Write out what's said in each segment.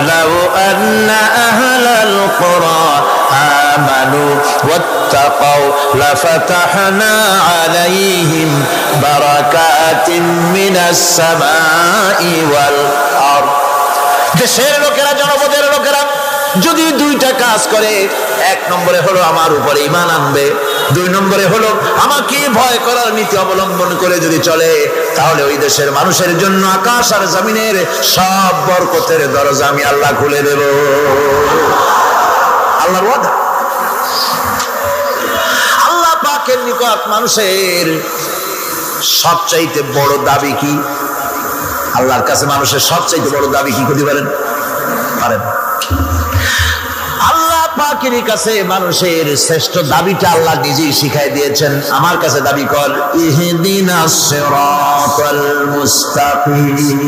ওয়ালাউ আন্না আহলাল কুরা আমানু ওয়াত্তাকাউ লাফাতাহনা আলাইহিম বারাকাতিন মিনাস সামাই ওয়াল আরদ। দেশের লোকেরা, জনপদের লোকেরা যদি দুইটা কাজ করে, এক নম্বরে হলো আমার উপরে ঈমান আনবে, দুই নম্বরে হলো আমাকে ভয় করার নীতি অবলম্বন করে যদি চলে, তাহলে ওই দেশের মানুষের জন্য আকাশ আর জমিনের সব বরকতের দরজা আমি আল্লাহ খুলে দেব। আল্লাহর ওয়াদা। আল্লাহ পাকের নিকট মানুষের সবচাইতে বড় দাবি কি? আল্লাহর কাছে মানুষের সবচাইতে বড় দাবি কি করতে পারেন? আল্লাহ পাকের কাছে মানুষের শ্রেষ্ঠ দাবিটা আল্লাহ নিজেই শিখাই দিয়েছেন। আমার কাছে দাবি কর, ইহদিনাস সিরাতাল মুস্তাকিম।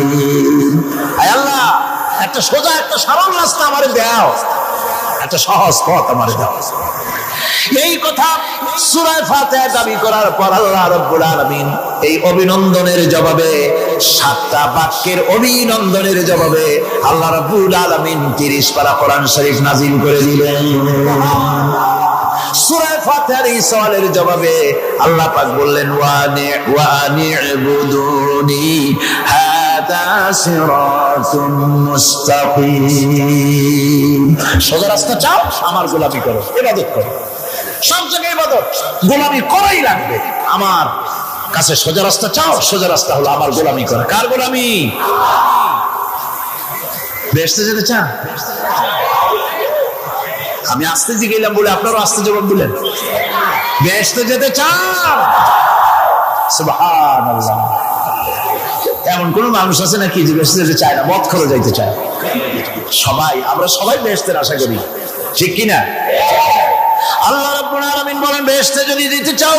আয় আল্লাহ, একটা সোজা, একটা সরল রাস্তা আমারে দাও, একটা সহজ পথ আমারে দাও। এই কথা সূরা ফাতিহা দাবি করার পর আল্লাহ রাব্বুল আলামিন এই অভিনন্দনের জবাবে, 7টা বাক্যের অভিনন্দনের জবাবে আল্লাহ রাব্বুল আলামিন 30 পারা কোরআন শরীফ নাযিল করে দিলেন। সূরা ফাতিহার এই সওয়ালের জবাবে আল্লাহ পাক বললেন, ওয়া আনি'বুদুনি হাদা সিরাতুম মুস্তাকিম। সোজা রাস্তা চাও, আমার গোলামি করো, ইবাদত করো। সব জায়গায় ইবাদত, গোলামি করাই লাগবে। আমার কাছে সোজা রাস্তা চাও, সোজা রাস্তা হলো আমার গোলামি করা। কার গোলামি? বেহেশতে যেতে চান? আমি আস্তে জিগেলাম বলে আপনারও আস্তে জবাব দিলেন। বেহেশতে যেতে চান? সুবহানাল্লাহ। এমন কোন মানুষ আছে নাকি যে বেহেশতে যেতে চায় না, মদ খোলা যাইতে চায়? সবাই, আমরা সবাই বেহেশতের আশা করি, ঠিক কিনা? আল্লাহ রাব্বুল আলামিন বলেন, বেহেশতে যদি যেতে চাও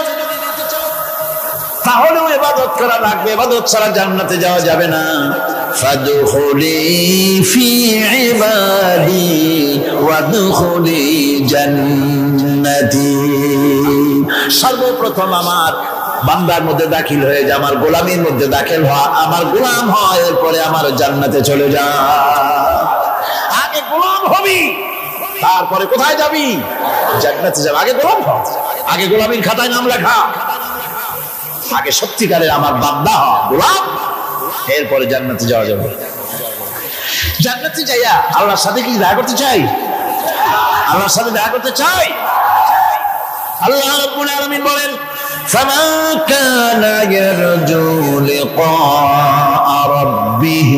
তাহলেও ইবাদত করা লাগবে, ইবাদত ছাড়া জান্নাতে যাওয়া যাবে না। ফাদখুলি ফি ইবাদি ওয়াদখুলি জান্নাতি। সর্বপ্রথম আমার বান্দার মধ্যে দাখিল হয়ে যা, আমার গোলামির মধ্যে দাখিল হওয়া, আমার গোলাম হয়, এরপরে আমার জান্নাতে চলে যা। আগে গোলাম হবি, তারপরে কোথায় যাবি? জান্নাতে যাবি। আগে গোলাম হ, আগে গোলামির খাতায় নাম লেখা, আগে সত্যিকারের আমার বান্দা হ, গোলাম, এরপরে জান্নাতে যাওয়া যাবে। জান্নাতে যাইয়া আল্লাহর সাথে কি দেখা করতে চাই? আল্লাহর সাথে দেখা করতে চাই? আল্লাহ রাব্বুল আলামিন বলেন, ফামান কানা ইয়ারজু লিকা রাব্বিহ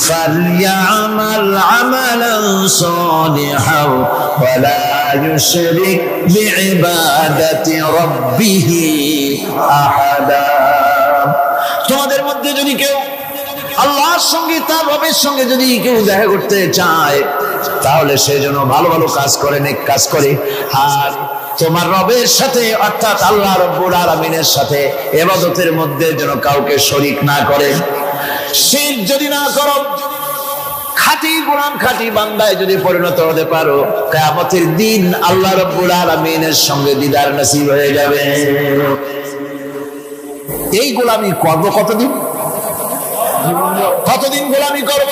ফালইআমাল আমালান সালিহান ওয়া লা ইউশরিক বিইবাদাতি রাব্বিহ আহাদা। তোমাদের মধ্যে যদি কেউ আল্লাহর সঙ্গে, তার রবের সঙ্গে যদি কেউ দেখা করতে চায়, তাহলে সে যেন ভালো ভালো কাজ করে, নেক কাজ করে, আর তোমার রবের সাথে অর্থাৎ আল্লাহ রাব্বুল আলামিনের সাথে ইবাদতের মধ্যে যেন কাউকে শরীক না করে। শিরক যদি না করো, খাঁটি গোলাম, খাঁটি বান্দায় যদি পরিণত হতে পারো, কিয়ামতের দিন আল্লাহ রাব্বুল আলামিনের সঙ্গে দিদার নসিব হয়ে যাবে। এই গোলামি করব কতদিন? কতদিন গোলামি করব?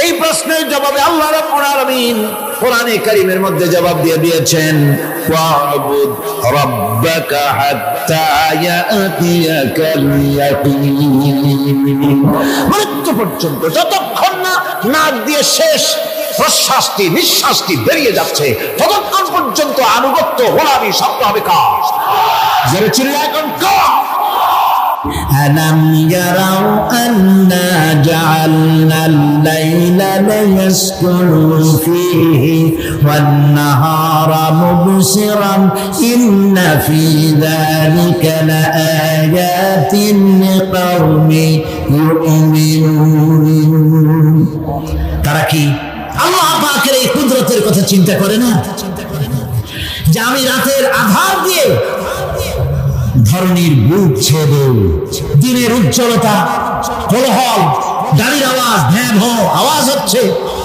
এই প্রশ্নের জবাবে আল্লাহ রাব্বুল আলামিন কোরআনে কারীমের মধ্যে জবাব দিয়ে দিয়েছেন, ওয়াবুদ রাব্বাকা হাত্তা ইয়াতিয়াকাল ইয়াকিন। মৃত্যু পর্যন্ত, যতক্ষণ না নাক দিয়ে শেষ প্রশ্বাসটি, নিঃশ্বাসটি বেরিয়ে যাচ্ছে, ততক্ষণ পর্যন্ত আনুগত্য, গোলামি শব্দ হবে কার? যারা চিল্লায় এখন কার? ألم يروا أنا جعلنا الليل ليسكنوا فيه والنهار مبصرا إن في ذلك لآيات لقوم يؤمنون। তারা কি আল্লাহ পাকের এই কুদরতের কথা চিন্তা করে না, যে আমি রাতের আধার দিয়ে ধরনীর বুক ছেদে, দিনের উজ্জ্বলতা, কোলাহল, গাড়ির আওয়াজ, ভ্যান ভো আওয়াজ হচ্ছে,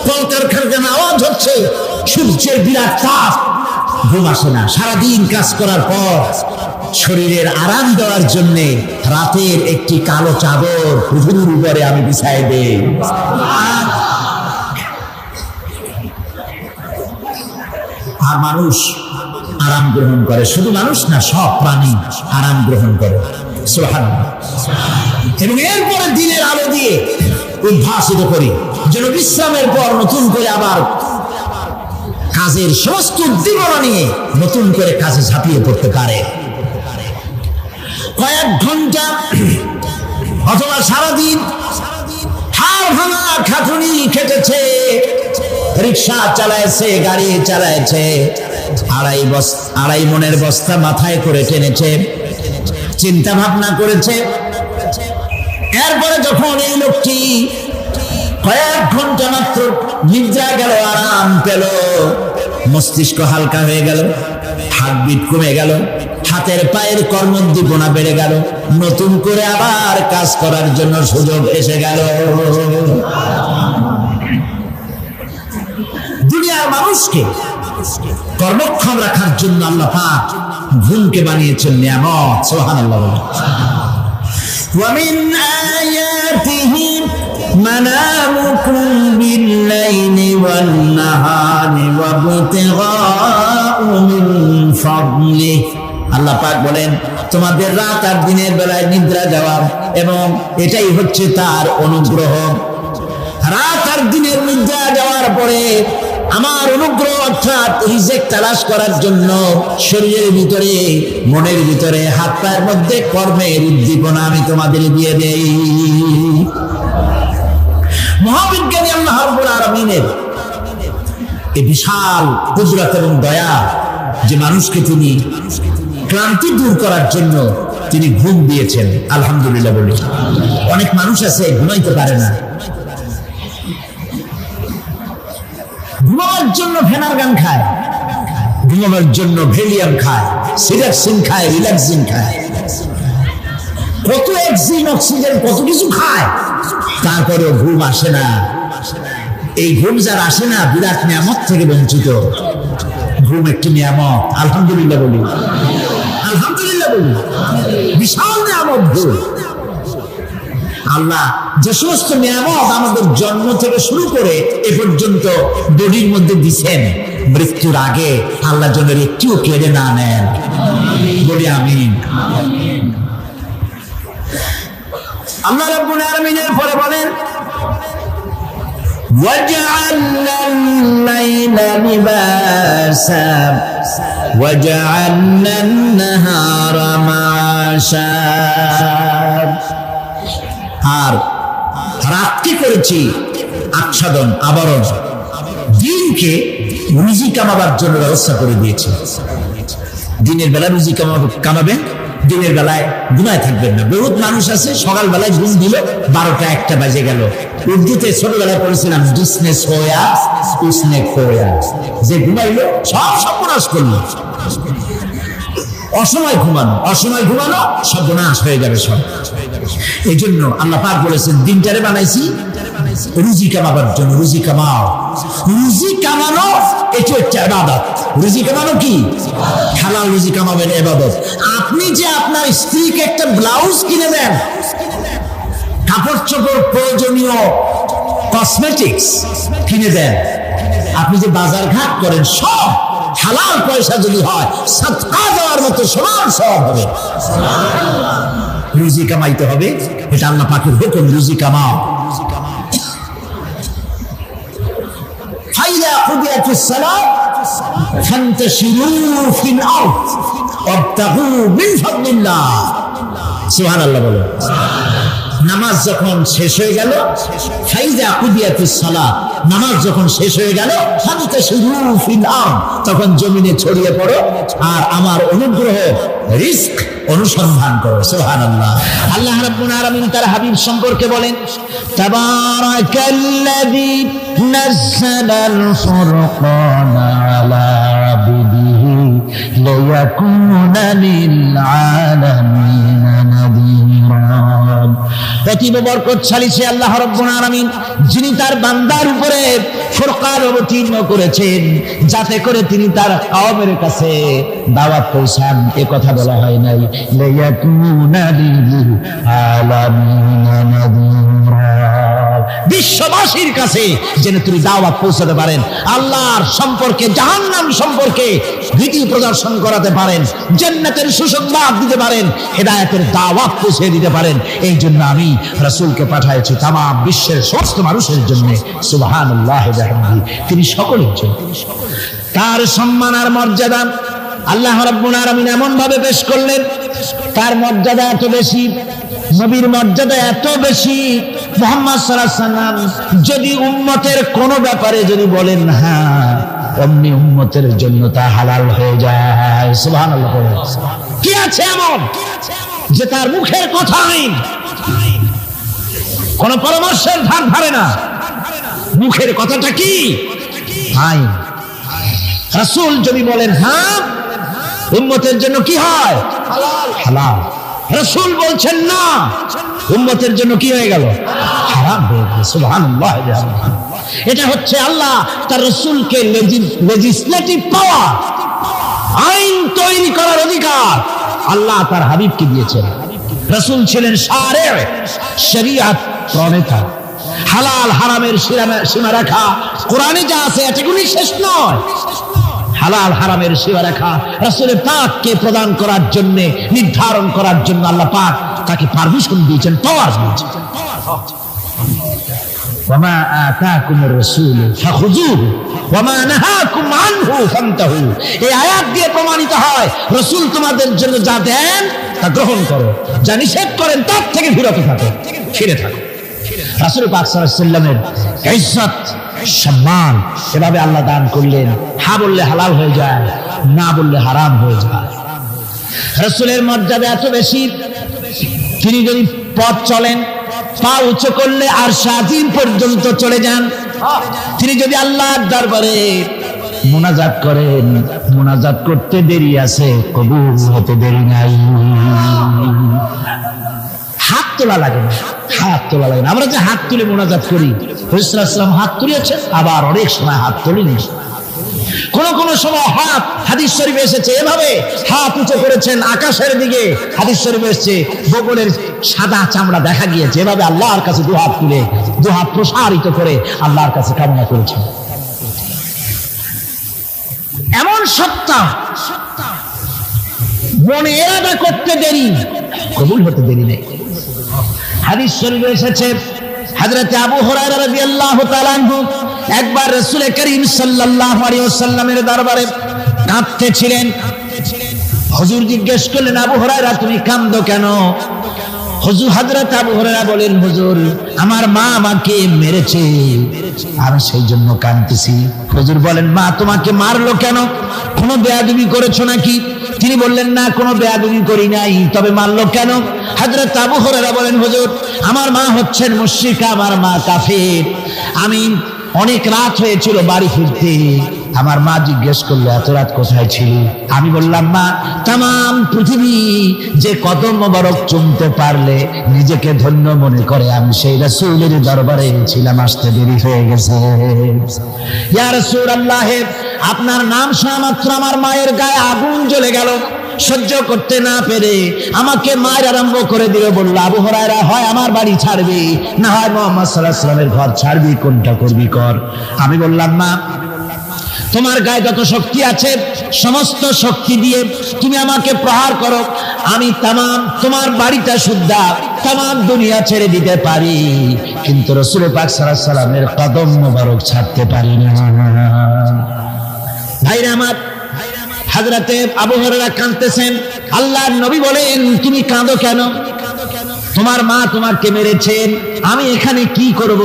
কলকারখানার আওয়াজ হচ্ছে, সূর্যের বিরাট তাপ, ঘুম আসে না। সারাদিন কাজ করার পর শরীরের আরাম দেওয়ার জন্য রাতের একটি কালো চাদর পৃথিবীর উপরে আমি বিছাই দেই। আর মানুষ আরাম গ্রহণ করে। শুধু মানুষ না, সব প্রাণী আরাম গ্রহণ করে। সুবহানাল্লাহ। এবং এরপরে দিনের আলো দিয়ে উদ্ভাসিত করি, যেন বিশ্রামের পর নতুন করে আবার কাজের সমস্ত উদ্দীপনা নিয়ে নতুন করে কাজে ঝাঁপিয়ে পড়তে পারে। কয়েক ঘন্টা অথবা সারাদিন হাড় ভাঙা খাটুনি খেটেছে, রিক্সা চালাইছে, গাড়ি চালাইছে, আড়াই মনের বস্তা মাথায় করে টেনেছে, চিন্তা ভাবনা করেছে। এরপরে যখন এই লোকটি কয়েক ঘন্টা মাত্র নিদ্রা গেল, আরাম পেল, মস্তিষ্ক হালকা হয়ে গেল, হার্টবিট কমে গেল, হাতের পায়ের কর্মোদ্দীপনা বেড়ে গেল, নতুন করে আবার কাজ করার জন্য সুযোগ এসে গেল। দুনিয়ার মানুষকে কর্মক্ষম রাখার জন্য আল্লাহ পাক ঘুমকে বানিয়েছেন নিয়ামত। সুবহানাল্লাহ। ومن آياته منامكم بالليل والنهار وابتغاء من فضله। আল্লাহ পাক বলেন, তোমাদের রাত আর দিনের বেলায় নিদ্রা যাওয়া, এবং এটাই হচ্ছে তার অনুগ্রহ। রাত আর দিনের নিদ্রা যাওয়ার পরে আমার অনুগ্রহ অর্থাৎ রিজিক তালাশ করার জন্য শরীরের ভিতরে, মনের ভিতরে, হাত পায়ের মধ্যে কর্মের উদ্দীপনা আমি তোমাদের দিয়ে দেই। মহাবিজ্ঞানী আল্লাহ রাব্বুল আলামিনের এই বিশাল কুদরত এবং দয়া, যে মানুষকে তিনি ক্লান্তি দূর করার জন্য তিনি ঘুম দিয়েছেন। আলহামদুলিল্লাহ বলি। অনেক মানুষ আছে ঘুমাইতে পারে না, ঘুমাবার জন্য ফেনার গান খায়, ঘুমাবার জন্য ভেলিয়াম খায়, সিরাক্সিন খায়, রিল্যাক্সিন খায়, কত অক্সিজেন অক্সিজেন কত কিছু খায়, তারপরেও ঘুম আসে না। এই ঘুম যার আসে না, বিরাট নিয়ামত থেকে বঞ্চিত। ঘুম একটি নিয়ামত। আলহামদুলিল্লাহ বলি, আলহামদুলিল্লাহ বলি। বিশাল নিয়ামত ঘুম। আল্লাহ যে সমস্ত নিয়ামত আমাদের জন্ম থেকে শুরু করে এ পর্যন্ত বডির মধ্যে দিচ্ছেন, মৃত্যুর আগে আল্লাহ যেন একটিও কেড়ে না নেন। বলি আমিন। আল্লাহ রাব্বুল আলামিনের পরে বলেন, وَجَعَلْنَا اللَّيْلَ لِبَاسًا وَجَعَلْنَا النَّهَارَ مَعَاشًا। আর রাতকে করেছি আচ্ছাদন, আবরণ, দিনকে রুজি কামাবার জন্য ব্যবস্থা করে দিয়েছি। দিনের বেলা রুজি কামাবেন, দিনের বেলায় ঘুমায় থাকবেন না। বহুত মানুষ আছে সকালবেলায় ঘুম দিল, 12টা 1টা বাজে গেল। উর্দুতে ছোটবেলায় পড়েছিলাম, জিসনে সোয়া উসনে খোয়া, যে ঘুমাইলো সব সর্বনাশ করলো। অসময় ঘুমানো, অসময় ঘুমানো সর্বনাশ হয়ে যাবে সব। এই জন্য আল্লাহ পাক বলেছেন, দিনটারে বানাইছি রুজি কামাবার জন্য। রুজি কামাও, রুজি কামানো এটা একটা ইবাদত। রুজি কামানো কি? হালাল রুজি কামাবেন, ইবাদত। আপনি যে আপনার স্ত্রীকে একটা ব্লাউজ কিনে দেন, কাপড় চোপড়, প্রয়োজনীয় কসমেটিক্স কিনে দেন, আপনি যে বাজার ঘাট করেন, সব হালাল পয়সা যদি হয়, সাদকা দেওয়ার মতো সমান সওয়াব হবে। রুজি কামাইতে হবে, এটা আল্লাহ পাকের হুকুম। রুজি কামাও। ফাইদা কুদিয়াতিস সালাত ফান্তাশিরু ফিল আরদ ওয়াবতাগু মিন ফাদলিল্লাহ। সুবহানাল্লাহ বলো। নামাজ যখন শেষ হয়ে গেল, ফাইদা কুদিয়াতিস সালাত, নামাজ যখন শেষ হয়ে গেল, ফান্তাশিরু ফিল আরদ, তখন জমিনে ছড়িয়ে পড়ো আর আমার অনুগ্রহ, রিজক অনুসন্ধান করো। সুবহানাল্লাহ। আল্লাহ রাব্বুল আলামিন তার হাবিব সম্পর্কে বলেন, তাবারাকাল্লাযী নাযালাল ফুরকানা আলা আবদিহি লিয়াকুনা লিল আলামিনা নাযীরা। অতীব বরকতশালী সে আল্লাহ রাব্বুল আলামিন, যিনি তার বান্দার উপরে ফুরকান অবতীর্ণ করেছেন, যাতে করে তিনি তার কওমের কাছে দাওয়াত পৌঁছান। এ কথা বলা হয় নাই, লিয়াকুনা লিল আলামিনা নাযীরা। বিশ্ববাসীর কাছে যেন তুমি দাওয়াত পৌঁছাতে পারেন, আল্লাহর সম্পর্কে, জাহান্নাম সম্পর্কে ভীতি প্রদর্শন করাতে পারেন, জান্নাতের সুসংবাদ দিতে পারেন, হেদায়েতের দাওয়াত পৌঁছে দিতে পারেন। এই জন্য আমি রাসূলকে পাঠাইছি তাম বিশ্বের সমস্ত মানুষের জন্য। সুবহানাল্লাহ ওয়া বিহামদিহি, তিনি সকলের জন্য। তার সম্মান আর মর্যাদা আল্লাহ রাব্বুল আলামিন এমন ভাবে পেশ করলেন, তার মর্যাদা এত বেশি, নবীর মর্যাদা এত বেশি। মুহাম্মদ সাল্লাল্লাহু আলাইহি ওয়াসাল্লাম যদি উম্মতের কোন ব্যাপারে যদি বলেন হ্যাঁ, অমনি উম্মতের জন্য তা হালাল হয়ে যায়। সুবহানাল্লাহ। কি আছে এমন যে তার মুখের কথা আইন, কোন পরামর্শের ধার ধারে না, মুখের কথাটা কি আইন। রাসূল যদি বলেন হ্যাঁ, উম্মতের জন্য কি হয়? হালাল। রাসূল বলছেন না, উম্মতের জন্য কি হয়ে গেল? হারাম হয়ে গেল। সুবহানাল্লাহ। এটা হচ্ছে আল্লাহ তার রাসূলকে লেজিসলেটিভ পাওয়ার, আইন তৈরি করার অধিকার আল্লাহ তার হাবিবকে দিয়েছেন। রাসূল ছিলেন শারে, শরীয়ত প্রণেতা। হালাল হারামের সীমারেখা কোরআনে যা আছে এটুকুনি শেষ নয়। হালাল হারামের সীমারেখা রাসূল পাককে প্রদান করার জন্য, নির্ধারণ করার জন্য আল্লাহ পাক তাকে পারমিশন দিয়েছেন, পাওয়ার দিয়েছেন। ওয়ামা আতাকুমুর রাসূল ফাখুযুহু ওয়ামা নাহাকুম আনহু ফান্তাহু। এই আয়াত দিয়ে প্রমাণিত হয় রাসূল তোমাদের জন্য যা দেন তা গ্রহণ করো, যা নিষেধ করেন তার থেকে বিরত থাকো, ফিরে থাকো। রাসূল পাক সাল্লাল্লাহু আলাইহি ওয়াসাল্লামের ইজ্জত সম্মান এভাবে আল্লাহ দান করলেন। হ্যাঁ বললে হালাল হয়ে যায়, না বললে হারাম হয়ে যায়। রাসূলের মর্যাদা এত বেশি, তিনি যদি পথ চলেন, পা উঁচু করলে আরশ আজিম পর্যন্ত চলে যান। তিনি যদি আল্লাহর দরবারে মুনাজাত করেন, মুনাজাত করতে দেরি আছে, কবুল হতে দেরি নাই। হাত তোলা লাগে না, হাত তোলা লাগে না। আমরা যে হাত তুলে মুনাজাত করি, রাসূল সাল্লাল্লাহু আলাইহি ওয়াসাল্লাম হাত তুলেছেন, আবার অনেক সময় হাত তোলেনি। কোন কোন সময় হাত, হাদিস শরীফে এসেছে এভাবে হাত উঁচু করেছেন আকাশের দিকে। হাদিস শরীফে এসেছে বগলের সাদা চামড়া দেখা গিয়েছে, এভাবে আল্লাহর কাছে দুহাত তুলে, দুহাত প্রসারিত করে আল্লাহর কাছে কামনা করেছেন। এমন সত্তা মনে এরাদা করতে দেরি, কবুল হতে দেরি নেই। হাদিস শরীফে এসেছে হযরত আবু হুরায়রা রাদিয়াল্লাহু তাআলা আনহু একবার রাসূল করিম সাল্লাল্লাহু আলাইহি ওয়াসাল্লামের দরবারে কাঁদতেছিলেন। হুজুর জিজ্ঞেস করলেন, আবু হুরায়রা তুমি কাঁদো কেন? হুজুর হযরত আবু হুরায়রা বলেন, হুজুর আমার মা আমাকে মেরেছে, আমি সেই জন্য কাঁদতেছি। হুজুর বলেন, মা তোমাকে মারলো কেন? কোনো বেয়াদবি করেছো নাকি? তিনি বললেন, না কোনো বেয়াদবি করি নাই, তবে মারলো কেন? হযরত আবু হুরায়রা বলেন, হুজুর আমার মা হচ্ছেন মুশরিকা, আমার মা কাফের। আমি অনেক রাত হয়েছিল বাড়ি ফিরতে, আমার মা জিজ্ঞেস করলো এত রাত কোথায় ছিলি? আমি বললাম, মা তাম পৃথিবী যে কদম মোবারক চুমতে পারলে নিজেকে ধন্য মনে করে, আমি সেই রাসূলের দরবারে ছিলাম, আসতে দেরি হয়ে গেছে। ইয়া রাসূলুল্লাহ, আপনার নাম শোনা মাত্র আমার মায়ের গায়ে আগুন জ্বলে গেল। সহ্য করতে না পেরে আমাকে মায়ের আরম্ভ করে দিল। বলল, আবু হুরায়রা হয় আমার বাড়ি ছাড়বি, না হয় মুহাম্মদ সাল্লাল্লাহু আলাইহি ওয়াসাল্লামের ঘর ছাড়বি, কোনটা করবি কর। আমি বললাম, মা তোমার গায়ে যত শক্তি আছে সমস্ত শক্তি দিয়ে তুমি আমাকে প্রহার করো, আমি তামাম তোমার বাড়িটা শুদ্ধা তামাম দুনিয়া ছেড়ে দিতে পারি, কিন্তু রাসূল পাক সাল্লাল্লাহু আলাইহি ওয়াসাল্লামের কদম মোবারক ছাড়তে পারি না। ভাইরা আমার, হযরতে আবু হুরায়রা কাঁদতেছেন। আল্লাহর নবী বলেন, তুমি কাঁদো কেন? তোমার মা তোমাকে মেরেছেন, আমি এখানে কি করব?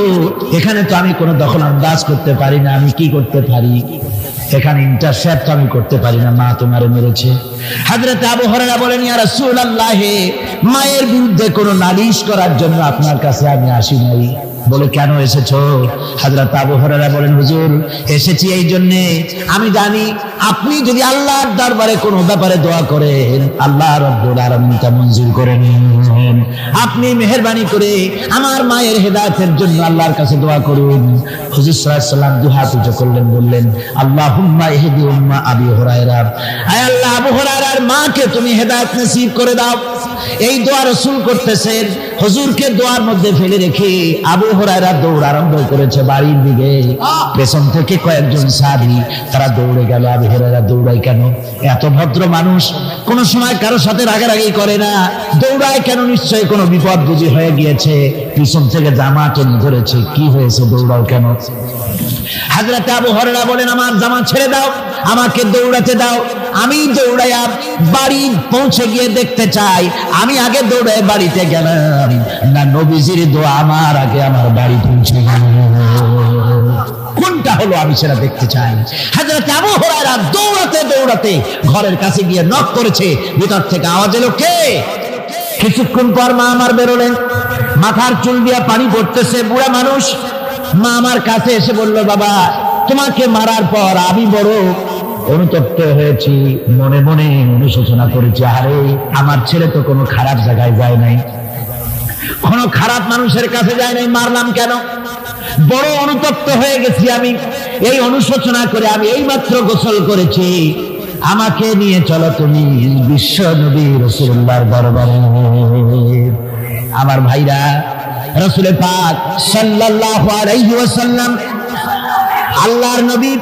এখানে তো আমি কোনো দখল আন্দাজ করতে পারি না, আমি কি করতে পারি? এখানে ইন্টারসেপ্ট আমি করতে পারি না, মা তোমারে মেরেছে। হযরত আবু হুরায়রা বলেন, ইয়া রাসূলুল্লাহ, মায়ের বিরুদ্ধে কোনো নালিশ করার জন্য আপনার কাছে আমি আসি নাই। বলে, কেন এসেছো? হযরত আবু হুরায়রা বলেন, হুজুর এসেছি এই জন্য, আমি জানি আপনি যদি আল্লাহর দরবারে কোনো ব্যাপারে দোয়া করেন, আল্লাহ রাব্বুল আলামিন তা মঞ্জুর করে নেন। আপনি মেহেরবানি করে আমার মায়ের হেদায়েতের জন্য আল্লাহর কাছে দোয়া করুন। হুজুর সাল্লাল্লাহু আলাইহি ওয়াসাল্লাম দুহাত উঁচু করলেন, বললেন, আল্লাহুম্মা ইহদি উম্মা আবি হুরায়রা, আয় আল্লাহ আবু হুরায়রার মাকে তুমি হেদায়েত নসিব করে দাও। এই দোয়া রাসূল করতেছেন। হুজুরকে দোয়ার মধ্যে ফেলে রেখে আবু হুরায়রা দৌড় আরম্ভ করেছে বাড়ির দিকে। পেছন থেকে কয়েকজন সাহাবী তারা দৌড়ে গেল। আবু হুরায়রা দৌড়ায় কেন? এত ভদ্র মানুষ, কোন সময় কারোর সাথে রাগারাগি করে না, দৌড়ায় কেন? নিশ্চয়ই কোনো বিপদ বুঝি হয়ে গিয়েছে। পিছন থেকে জামা টেনে ধরেছে। কি হয়েছে, দৌড়াও কেন? হযরত আবু হুরায়রা বলেন, আমার জামা ছেড়ে দাও, আমাকে দৌড়াতে দাও। আমি দৌড়াইয়া বাড়ি পৌঁছে গিয়ে দেখতে চাই আমি আগে দৌড়ে বাড়িতে গেলাম না নবীজির দোয়া আমার আগে আমার বাড়ি পৌঁছে গেল। কোনটা হলো আমি সেটা দেখতে চাই। হযরত আবু হুরায়রা দৌড়াতে দৌড়াতে ঘরের কাছে গিয়ে নক করেছে। ভিতর থেকে আওয়াজ এলো, কে? কিছুক্ষণ পর মা আমার বেরোলেন, মাথার চুল দিয়ে পানি পড়তেছে, বুড়া মানুষ। মা আমার কাছে এসে বলল, বাবা তোমাকে মারার পর আমি বড় অনুতপ্ত হয়েছি, মনে মনে অনুশোচনা করেছি, আরে আমার ছেলে তো কোনো খারাপ জায়গায় যায় নাই, কোনো খারাপ মানুষের কাছে যায় নাই, মারলাম কেন? বড় অনুতপ্ত হয়ে গেছি আমি। এই অনুশোচনা করে আমি এইমাত্র গোসল করেছি, আমাকে নিয়ে চলো তুমি বিশ্ব নবী রাসূলুল্লাহর দরবারে। আমার ভাইরা, রাসূল পাক সাল্লাল্লাহু আলাইহি ওয়াসাল্লাম আল্লাহর নবী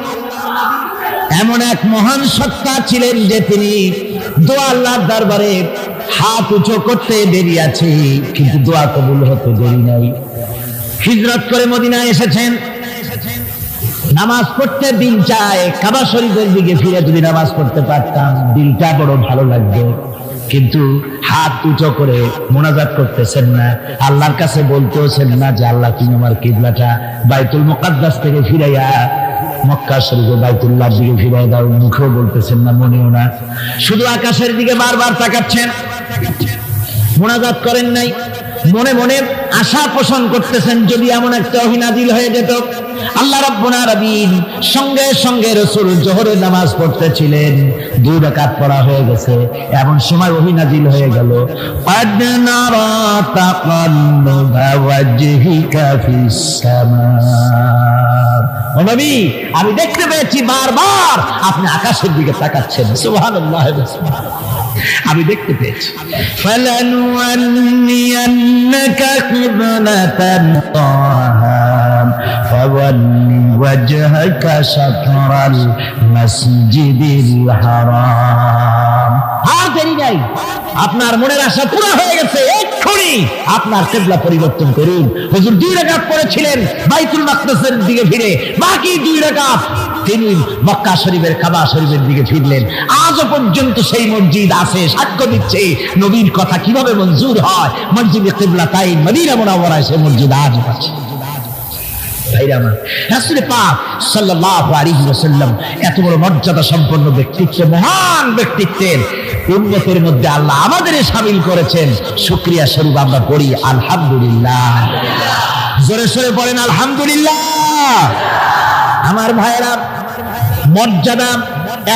এমন এক মহান সত্তা ছিলেন যে তিনি দোয়া আল্লাহর দরবারে হাত উঁচু করতে দেরি আছে, কিন্তু দোয়া কবুল হতে দেরি নাই। হিজরত করে মদিনায় এসেছেন, নামাজ পড়তে দিল চায়, কাবা শরীফের দিকে ফিরে যদি নামাজ পড়তে পারতাম দিলটা বড় ভালো লাগবে, কিন্তু হাত উঁচু করে মোনাজাত করতেছেন না, আল্লাহর কাছে বলতেছেন না যে আল্লাহ তুমি আমার কিবলাটা বাইতুল মুকাদ্দাস থেকে ফিরাইয়া মক্কা শরীফে বাইতুল্লাহর দিকে ফিরাই দাও। মুখেও বলতেছেন না, মনেও না, শুধু আকাশের দিকে বারবার তাকাচ্ছেন, মোনাজাত করেন নাই। মনে মনে আশা পোষণ করতেছেন যদি এমন একটা ওহী নাযিল হয়ে যেত। আল্লাহ রাব্বুল আলামিন সঙ্গে সঙ্গে রাসূল যোহরের নামাজ পড়তেছিলেন, 2 রাকাত পড়া হয়ে গেছে, এমন সময় ওহী নাযিল হয়ে গেল, ক্বাদ নারা তাকাল্লুবা ওয়াজহিকা ফিস সামা। ও নবী, আমি দেখতে পেয়েছি বারবার আপনি আকাশের দিকে তাকাচ্ছেন। সুবহানাল্লাহ, আমি দেখতে পেয়েছি। ফালানুয়ান্নিয়ান্নাকা কিবলাতান তাহাম ফাওয়াল্লি ওয়াজহাকা শাতরাল মাসজিদিল হারাম। আর দেরি নাই, আপনার মনের আশা পুরো হয়ে গেছে, এক্ষুনি আপনার কিবলা পরিবর্তন করুন। হুজুর 2 রাকাত পড়েছিলেন বাইতুল মাকদাসের দিকে ফিরে, বাকি 2 রাকাত তিনি মক্কা শরীফের কাবা শরীফের দিকে ফিরলেন। আজও পর্যন্ত সেই মসজিদ আছে, সাক্ষ্য দিচ্ছে নবীর কথা কিভাবে মঞ্জুর হয়। মসজিদে কিবলাতাইন মদিনা মুনাওয়ারায় সেই মসজিদ আজও আছে। ভাইরা আমার, রাসূল পাক সাল্লাল্লাহু আলাইহি ওয়াসাল্লাম এত বড় মর্যাদা সম্পন্ন ব্যক্তিত্ব, মহান ব্যক্তিত্বের উম্মতের মধ্যে আল্লাহ আমাদের শামিল করেছেন। শুকরিয়া স্বরূপ আমরা পড়ি আলহামদুলিল্লাহ। জোরে সোরে পড়েন আলহামদুলিল্লাহ। আমার ভাইরা, মর্যাদা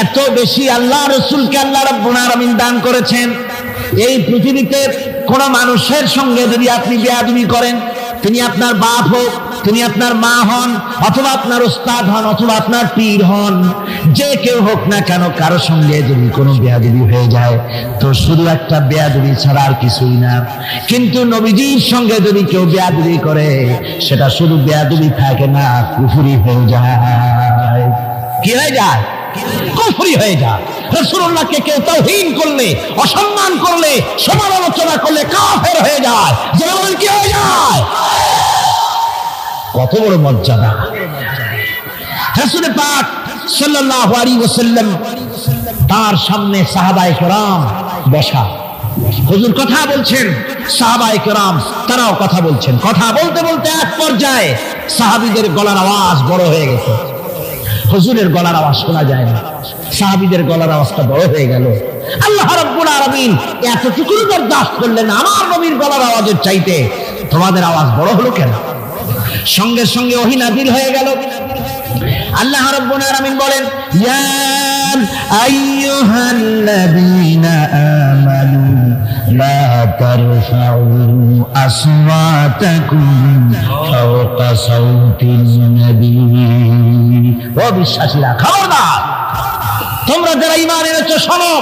এত বেশি আল্লাহ রাসূলকে আল্লাহ রাব্বুল আলামিন দান করেছেন। এই পৃথিবীতে কোন মানুষের সঙ্গে যদি আপনি বেয়াদবি করেন, তিনি আপনার বাপ হোক, তিনি আপনার মা হন, অথবা আপনার উস্তাদ হন, অথবা আপনার পীর হন, যে কেউ হোক না কেন, কারো সঙ্গে যদি কোনো বেয়াদবি হয়ে যায় তো শুধু একটা বেয়াদবি ছাড়া আর কিছুই না। কিন্তু নবীজির সঙ্গে যদি কেউ বেয়াদবি করে সেটা শুধু বেয়াদবি থাকে না, কুফরি হয়ে যায়। কি হয়ে যায়? কুফরি হয়ে যায়। রাসূলুল্লাহকে কেউ তাওহীন করলে, অসম্মান করলে, সমালোচনা করলে কাফের হয়ে যায়। যেমন কি হয়ে যায়? কত বড় মর্যাদা! রাসূল পাক সাল্লাল্লাহু আলাইহি ওয়াসাল্লাম, তার সামনে সাহাবায়ে কেরাম বসা, হুজুর কথা বলছেন, সাহাবায়ে কেরাম তারাও কথা বলছেন। কথা বলতে বলতে এক পর্যায়ে সাহাবীদের গলার আওয়াজ বড় হয়ে গেছে। হুজুরের গলার আওয়াজ শোনা যায় না, সাহাবীদের গলার আওয়াজটা বড় হয়ে গেল। আল্লাহ রাব্বুল আলামিন এতটুকু বরদাস্ত করলেন, আমার নবীর গলার আওয়াজের চাইতে তোমাদের আওয়াজ বড় হলো কেন? সঙ্গে সঙ্গে ওহী নাযিল হয়ে গেল। আল্লাহ রাব্বুল আলামিন বলেন, ইয়া আইয়ুহাল্লাযীনা আমানু লা তারফাউ আসওয়াতাকুম ফাওকা সাওতিন নবী। ও বিশ্বাসীরা, খবরদার, তোমরা যারা ঈমান এনেছো শোনো,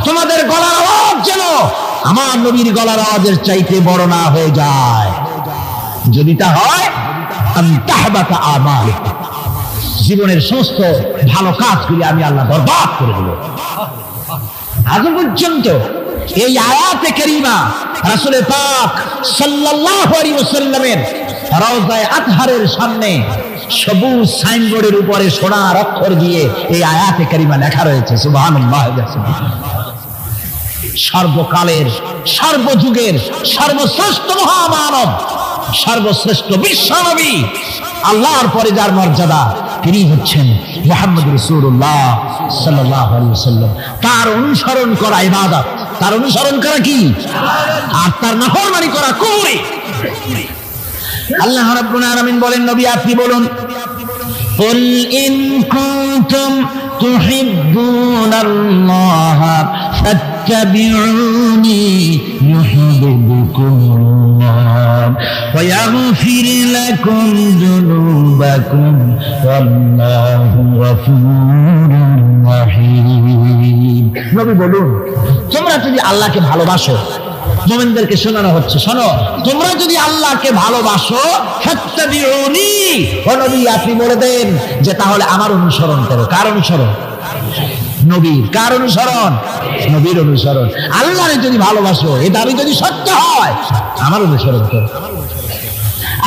তোমাদের গলার আওয়াজ যেন আমার নবীর গলার আওয়াজের চাইতে বড় না হয়ে যায়, যদি তা হয় আনতাহবাতা আমাল, জীবনের সমস্ত ভালো কাজগুলি আমি আল্লাহ বরবাদ করে দেব। আজ পর্যন্ত এই আয়াতে কারিমা রাসূল পাক সাল্লাল্লাহু আলাইহি ওয়াসাল্লামের রওজায়ে আতহারের সামনে সবুজ সাইনবোর্ডের উপরে সোনার অক্ষর দিয়ে এই আয়াতে কারিমা লেখা রয়েছে। সুবহানাল্লাহ। সর্বকালের সর্বযুগের সর্বশ্রেষ্ঠ মহামানব, সর্বশ্রেষ্ঠ বিশ্বনবী, আল্লাহর পরে যার মর্যাদা, তিনি হচ্ছেন মুহাম্মদ রাসূলুল্লাহ সাল্লাল্লাহু আলাইহি ওয়াসাল্লাম। তার অনুসরণ করা ইবাদত, তার অনুসরণ করা কি? আর তার নাফরমানি করা কুফর। আল্লাহ রাব্বুল আলামিন বলেন, নবী আপনি বলুন, কুল ইন কুনতুম তুহিব্বুনাল্লাহ ফাত্তাবিউনি ইউহিব্বুকুমুল্লাহ ওয়া ইয়াগফির লাকুম যুনুবাকুম ওয়াল্লাহু গফুরুর রাহিম। নবী বলুন, তোমরা যদি আল্লাহকে ভালোবাসো, মুমিনদেরকে শোনানো হচ্ছে, শোনো, তোমরা যদি আল্লাহকে ভালোবাসো ফাত্তাবিউনি, ও নবী আপনি বলে দেন যে তাহলে আমার অনুসরণ করো। কার অনুসরণ? নবীর। কার অনুসরণ? নবীর অনুসরণ। আল্লাহকে যদি ভালোবাসো, এই দাবি যদি সত্য হয়, আমার অনুসরণ করো।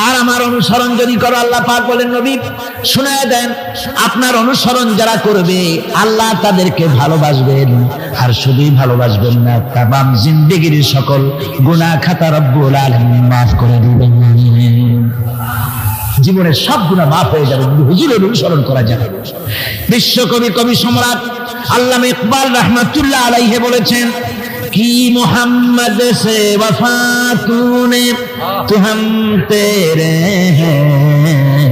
আর আমার অনুসরণ যদি করো, আল্লাহ পাক বলেন নবী শুনায় দেন, আপনার অনুসরণ যারা করবে আল্লাহ তাদেরকে ভালোবাসবেন। আর শুধুই ভালোবাসবেন না, তামাম জিন্দেগির সকল গুনাহ খাতা রব্বুল আলামিন মাফ করে দিবেন। জীবনের সব গুনাহ মাফ হয়ে যাবে যদি হুজুরের অনুসরণ করা যায়। বিশ্বকবি কবি সম্রাট আল্লামা ইকবাল রাহমাতুল্লাহ আলাইহি বলেছেন, कि मोहम्मद से वफा तूने तो हम तेरे हैं,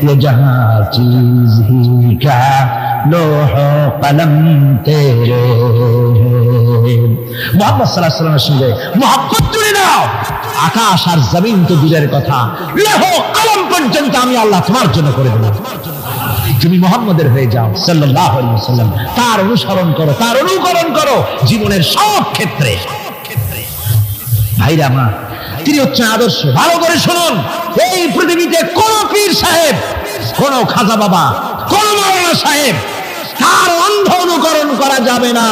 ये जहां चीज ही क्या लोहो कलम तेरे हैं। मोहम्मद सल्लल्लाहु अलैहि वसल्लमेর সঙ্গে মোহাব্বত জুড়ে নাও, আকাশ আর জমিন তো দূরের কথা, লোহ কলম পর্যন্ত আমি আল্লাহ তোমার জন্য করে দেব। তুমি মুহাম্মদের হয়ে যাও সাল্লাল্লাহু আলাইহি ওয়াসাল্লাম, তার অনুসরণ করো, তার অনুকরণ করো জীবনের সব ক্ষেত্রে। ভাইরা আমার, তিনি হচ্ছেন আদর্শ। ভালো করে শুনুন, এই পৃথিবীতে কোন পীর সাহেব, কোন খাজা বাবা, কোন মাওলানা সাহেব, তার অন্ধ অনুকরণ করা যাবে না।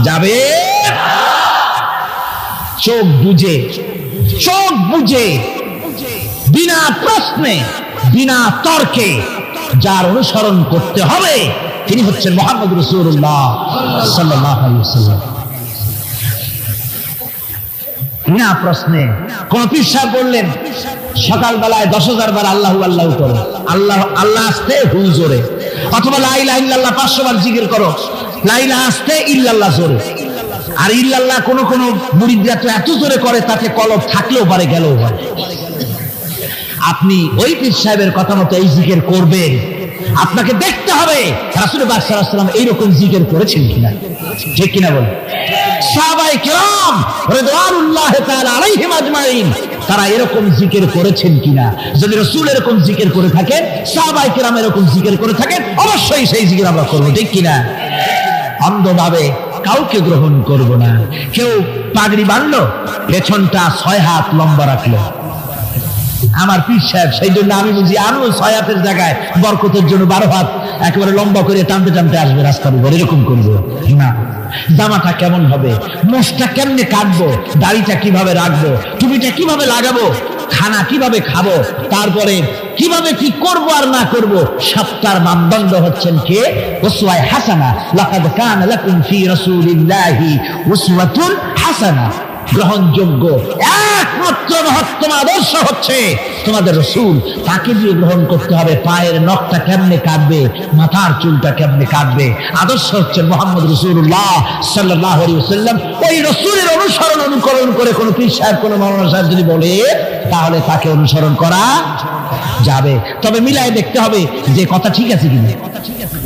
যাবে চোখ বুঝে, চোখ বুঝে, বিনা প্রশ্নে, বিনা তর্কে যার অনুসরণ করতে হবে তিনি হচ্ছেন মুহাম্মদ রাসূলুল্লাহ সাল্লাল্লাহু আলাইহি ওয়াসাল্লাম। বিনা প্রশ্নে। কোন পীর সাহেব বললেন সকালবেলায় 10,000 বার আল্লাহু আল্লাহু করো, আল্লাহ আল্লাহ আসতে হুজুরে, অথবা লা ইলাহা ইল্লাল্লাহ 500 বার জিকির করো, লা ইলাহা আসতে ইল্লাল্লাহ জোরে। আর ইল্লাল্লাহ কোন কোন মুরিদরা তো এত জোরে করে তাতে কলব থাকলেও পারে, গেলেও পারে। আপনি ওই পীর সাহেবের কথা মতো এই জিকির করবেন, আপনাকে দেখতে হবে রাসূল পাক সাল্লাল্লাহু আলাইহি ওয়াসাল্লাম এইরকম জিকির করেছেন কিনা। ঠিক কিনা বলেন? সাহাবায়ে কেরাম রিদওয়ানুল্লাহি তাআলা আলাইহিম আজমাইন তারা এরকম জিকির করেছেন কিনা। যদি রাসূল এরকম জিকির করে থাকেন, সাহাবায়ে কেরাম এরকম জিকির করে থাকেন, অবশ্যই সেই জিকির আমরা করব। ঠিক কিনা? অন্ধভাবে কাউকে গ্রহণ করব না। কেউ পাগড়ি বাঁধলো, পেছনটা 6 হাত লম্বা রাখলো, আমার পীর সাহেব, সেই জন্য আমি বুঝি আরো 6 হাতের জায়গায় বরকতের জন্য 12 হাত একেবারে লম্বা করে টানতে টানতে আসবে রাস্তার উপর, এরকম করবো না। জামাটা কেমন হবে, মোষটা কেমনে কাটবো, দাড়িটা কিভাবে রাখবো, টুপিটা কিভাবে লাগাবো, খানা কিভাবে খাবো, তারপরে কিভাবে কি করব আর না করব, সবটার মানদণ্ড হচ্ছেন কে? উসওয়ায়ে হাসানা। লাকাদ কানা লাকুম ফি রাসূলিল্লাহি উসওয়াতুন হাসানা। গ্রহণযোগ্য একমাত্র মহত্তম আদর্শ হচ্ছে তোমাদের রাসূল। তাকে দিয়ে গ্রহণ করতে হবে। পায়ের নখটা কেমনে কাটবে, মাথার চুলটা কেমনে কাটবে, আদর্শ হচ্ছে মুহাম্মদ রাসূলুল্লাহ সাল্লাল্লাহু আলাইহি ওয়াসাল্লাম। ওই রাসূলের অনুসরণ অনুকরণ করে কোন পীর সাহেব, কোন মাওলানা সাহেব যদি বলে, তাহলে তাকে অনুসরণ করা যাবে। তবে মিলায় দেখতে হবে যে কথা ঠিক আছে কিনা,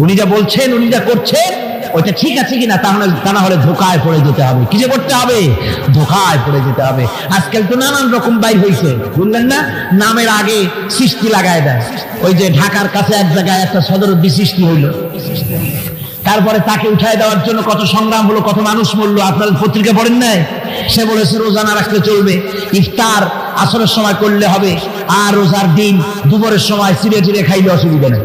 উনি যা বলছেন, উনি যা করছেন ওইটা ঠিক আছে কিনা। তা না হলে ধোকায় পড়ে যেতে হবে। কি যে করতে হবে? ধোকায় পড়ে যেতে হবে। আজকাল তো নানান রকম বাইর হয়েছে, বুঝলেন না? নামের আগে সৃষ্টি লাগায় দেয়। ওই যে ঢাকার কাছে এক জায়গায় একটা সদরুদ্দি সৃষ্টি হইল, তারপরে তাকে উঠায় দেওয়ার জন্য কত সংগ্রাম হলো, কত মানুষ মরলো, আপনারা পত্রিকা পড়েন নাই? সে বলেছে রোজা না রাখলে চলবে, ইফতার আসরের সময় করলে হবে, আর রোজার দিন দুপুরের সময় চিড়ে চিড়ে খাইলে অসুবিধা নেই,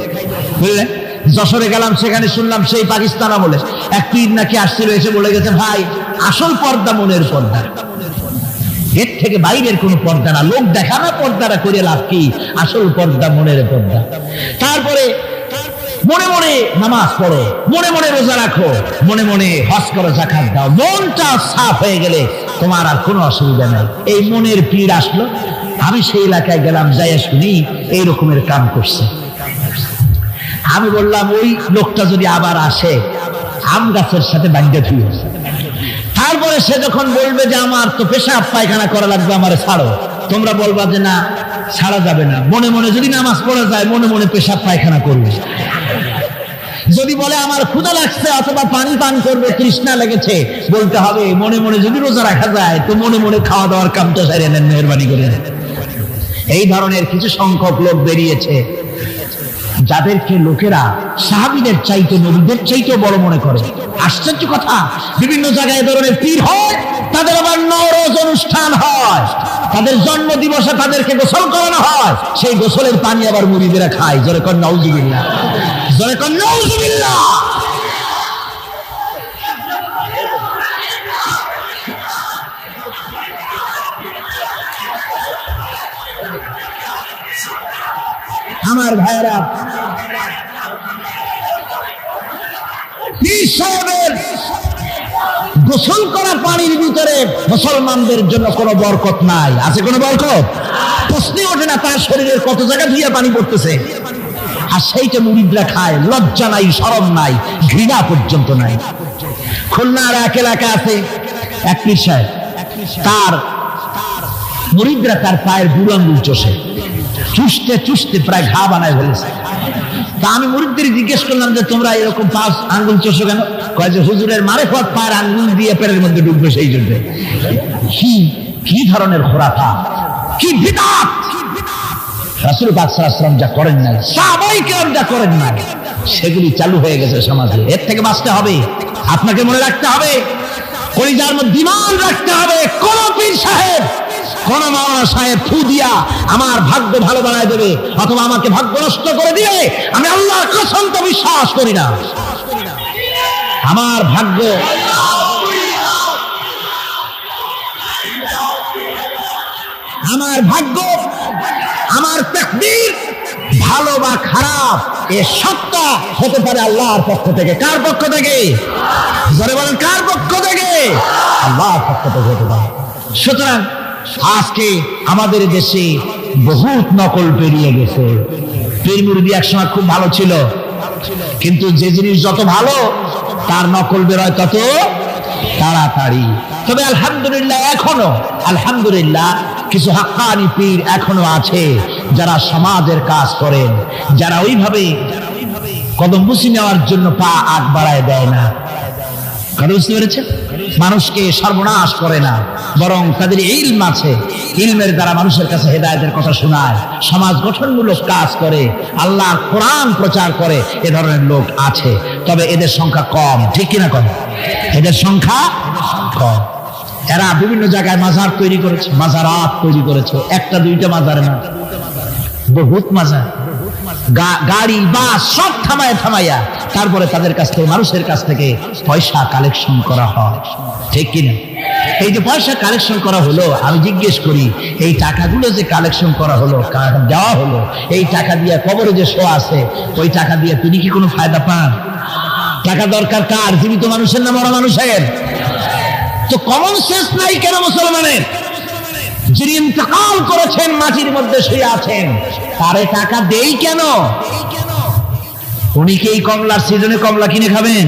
বুঝলেন? যশোরে গেলাম, সেখানে শুনলাম সেই পাকিস্তান আমলে এক পীর নাকি আসছিল, এসে বলে গেছে ভাই আসল পর্দা মনের পর্দা, এর থেকে বাইরের কোনো পর্দা না, লোক দেখা না পর্দাটা করে লাভ কি, আসল পর্দা মনের পর্দা। তারপরে মনে মনে নামাজ পড়ো, মনে মনে রোজা রাখো, মনে মনে হজ করো, যাকাত দাও, মনটা সাফ হয়ে গেলে তোমার আর কোনো অসুবিধা নাই। এই মনের পীর আসলো, আমি সেই এলাকায় গেলাম, যাইয়া শুনি এই রকমের কাম করছে। আমি বললাম ওই লোকটা যদি আবার আসে আম গাছের সাথে বাঁধতে থুয়ে, তারপরে সে যখন বলবে যে আমার তো পেশাব পায়খানা করা লাগবে, আমার ছাড়ো, তোমরা বলবা যে না ছাড়া যাবে না। মনে মনে যদি নামাজ পড়া যায়, মনে মনে পেশাব পায়খানা করবে। যদি বলে আমার ক্ষুধা লাগছে অথবা পানি পান করবে, তৃষ্ণা লেগেছে, বলতে হবে মনে মনে যদি রোজা রাখা যায় তো মনে মনে খাওয়া দাওয়ার কামটা সারিয়ে নেন, মেহরবানি করে। এই ধরনের কিছু সংখ্যক লোক বেরিয়েছে যাদেরকে লোকেরা সাহাবীদের চাইতে, নবীদের চাইতেও বড় মনে করে। আশ্চর্য কথা, বিভিন্ন জায়গায় ধরনের পীর হয়, তাদের আবার নওরোজ অনুষ্ঠান হয়, তাদের জন্ম দিবসে তাদেরকে গোসল করানো হয়, সেই গোসলের পানি আবার মুরিদেরা খায়। জোরে কর নাউজুবিল্লাহ, জোরে কর নাউজুবিল্লাহ। আমার ভাইয়েরা, গোসল করা পানির ভিতরে মুসলমানদের জন্য কোনো বরকত নাই। আছে কোনো বরকত? প্রশ্নই ওঠে না। তার শরীরের কত জায়গা ধুয়ে পানি পড়তেছে, আর সেইটা মুরিদরা খায়। লজ্জা নাই, শরম নাই, ঘৃণা পর্যন্ত নাই। খুলনার এক এলাকা আছে, এক পীর সাহেব, তার মুরিদরা তার পায়ের বুড়ো আঙ্গুল চষে, চুষতে চুষতে প্রায় ঘা বানায় ফেলেছে। তা আমি মুরিদদের জিজ্ঞেস করলাম যে তোমরা এরকম পাঁচ আঙ্গুল চষো কেন? কয় যে হুজুরের মারেফত পায়ের আঙ্গুল দিয়ে পেটের মধ্যে ঢুকবে, সেই জন্য। কি ধরনের খোরাফাত, কি বিদআত! রাসূল পাক সাল্লাল্লাহু আলাইহি ওয়াসাল্লাম যা করেন নাই, সাহাবায়ে কেরাম যা করেন নাই, সেগুলি চালু হয়ে গেছে সমাজে। এর থেকে বাঁচতে হবে, আপনাকে মনে রাখতে হবে, কলিজার মধ্যে ঈমান রাখতে হবে। কোন পীর সাহেব, কোন মাওলানা সাহেব ফু দিয়া আমার ভাগ্য ভালো বানায় দেবে অথবা আমাকে ভাগ্য নষ্ট করে দিবে, আমি আল্লাহর কসম তো বিশ্বাস করি না। আমার ভাগ্য, আমার তাকদীর ভালো বা খারাপ, এ সবটা হতে পারে আল্লাহর পক্ষ থেকে। কার পক্ষ থেকে? জোরে বলেন, কার পক্ষ থেকে? আল্লাহর পক্ষ থেকে হতে পারে। সুতরাং আজকে আমাদের দেশে বহুত নকল বেরিয়ে গেছে। পীর মুরিদি একসময় খুব ভালো ছিল, কিন্তু যে জিনিস যত ভালো তার নকল বেরোয় তত তাড়াতাড়ি। তবে আলহামদুলিল্লাহ, আলহামদুলিল্লাহ কিছু হাক্কানি পীর এখনো আছে যারা সমাজের কাজ করেন, যারা ওইভাবে কদম বুঝি নেওয়ার জন্য পা আগ বাড়ায় দেয় না। কথা বুঝতে পেরেছেন? মানুষকে সর্বনাশ করে না, বরং তাদের ইলম আছে, ইলমের দ্বারা মানুষের কাছে হেদায়েতের কথা শোনায়, সমাজ গঠনমূলক কাজ করে, আল্লাহর কোরআন প্রচার করে। এ ধরনের লোক আছে, তবে এদের সংখ্যা কম। ঠিক কিনা? কম, এদের সংখ্যা কম। এরা বিভিন্ন জায়গায় মাজার তৈরি করেছে, মাজারাত তৈরি করেছে। একটা দুইটা মাজার না, বহুত মাজার, গাড়ি বাস সব থামাইয়া তারপরে তাদের কাছ থেকে, মানুষের কাছ থেকে পয়সা কালেকশন করা হয়। ঠিক কিনা? এই যে পয়সা কালেকশন করা হলো, আমি জিজ্ঞেস করি এই টাকাগুলো যে কালেকশন করা হলো, দেওয়া হলো, এই টাকা দিয়ে কবরে যে শোয়া আছে, ওই টাকা দিয়ে তিনি কি কোনো ফায়দা পান? টাকা দরকার কার? জীবিত মানুষের না মরা মানুষের? তো কমন সেন্স নাই কেন মুসলমানের? যিনি ইন্তেকাল করেছেন, মাটির মধ্যে শুয়ে আছেন, তারে টাকা দেই কেন? উনি কি এই কমলার সিজনে কমলা কিনে খাবেন?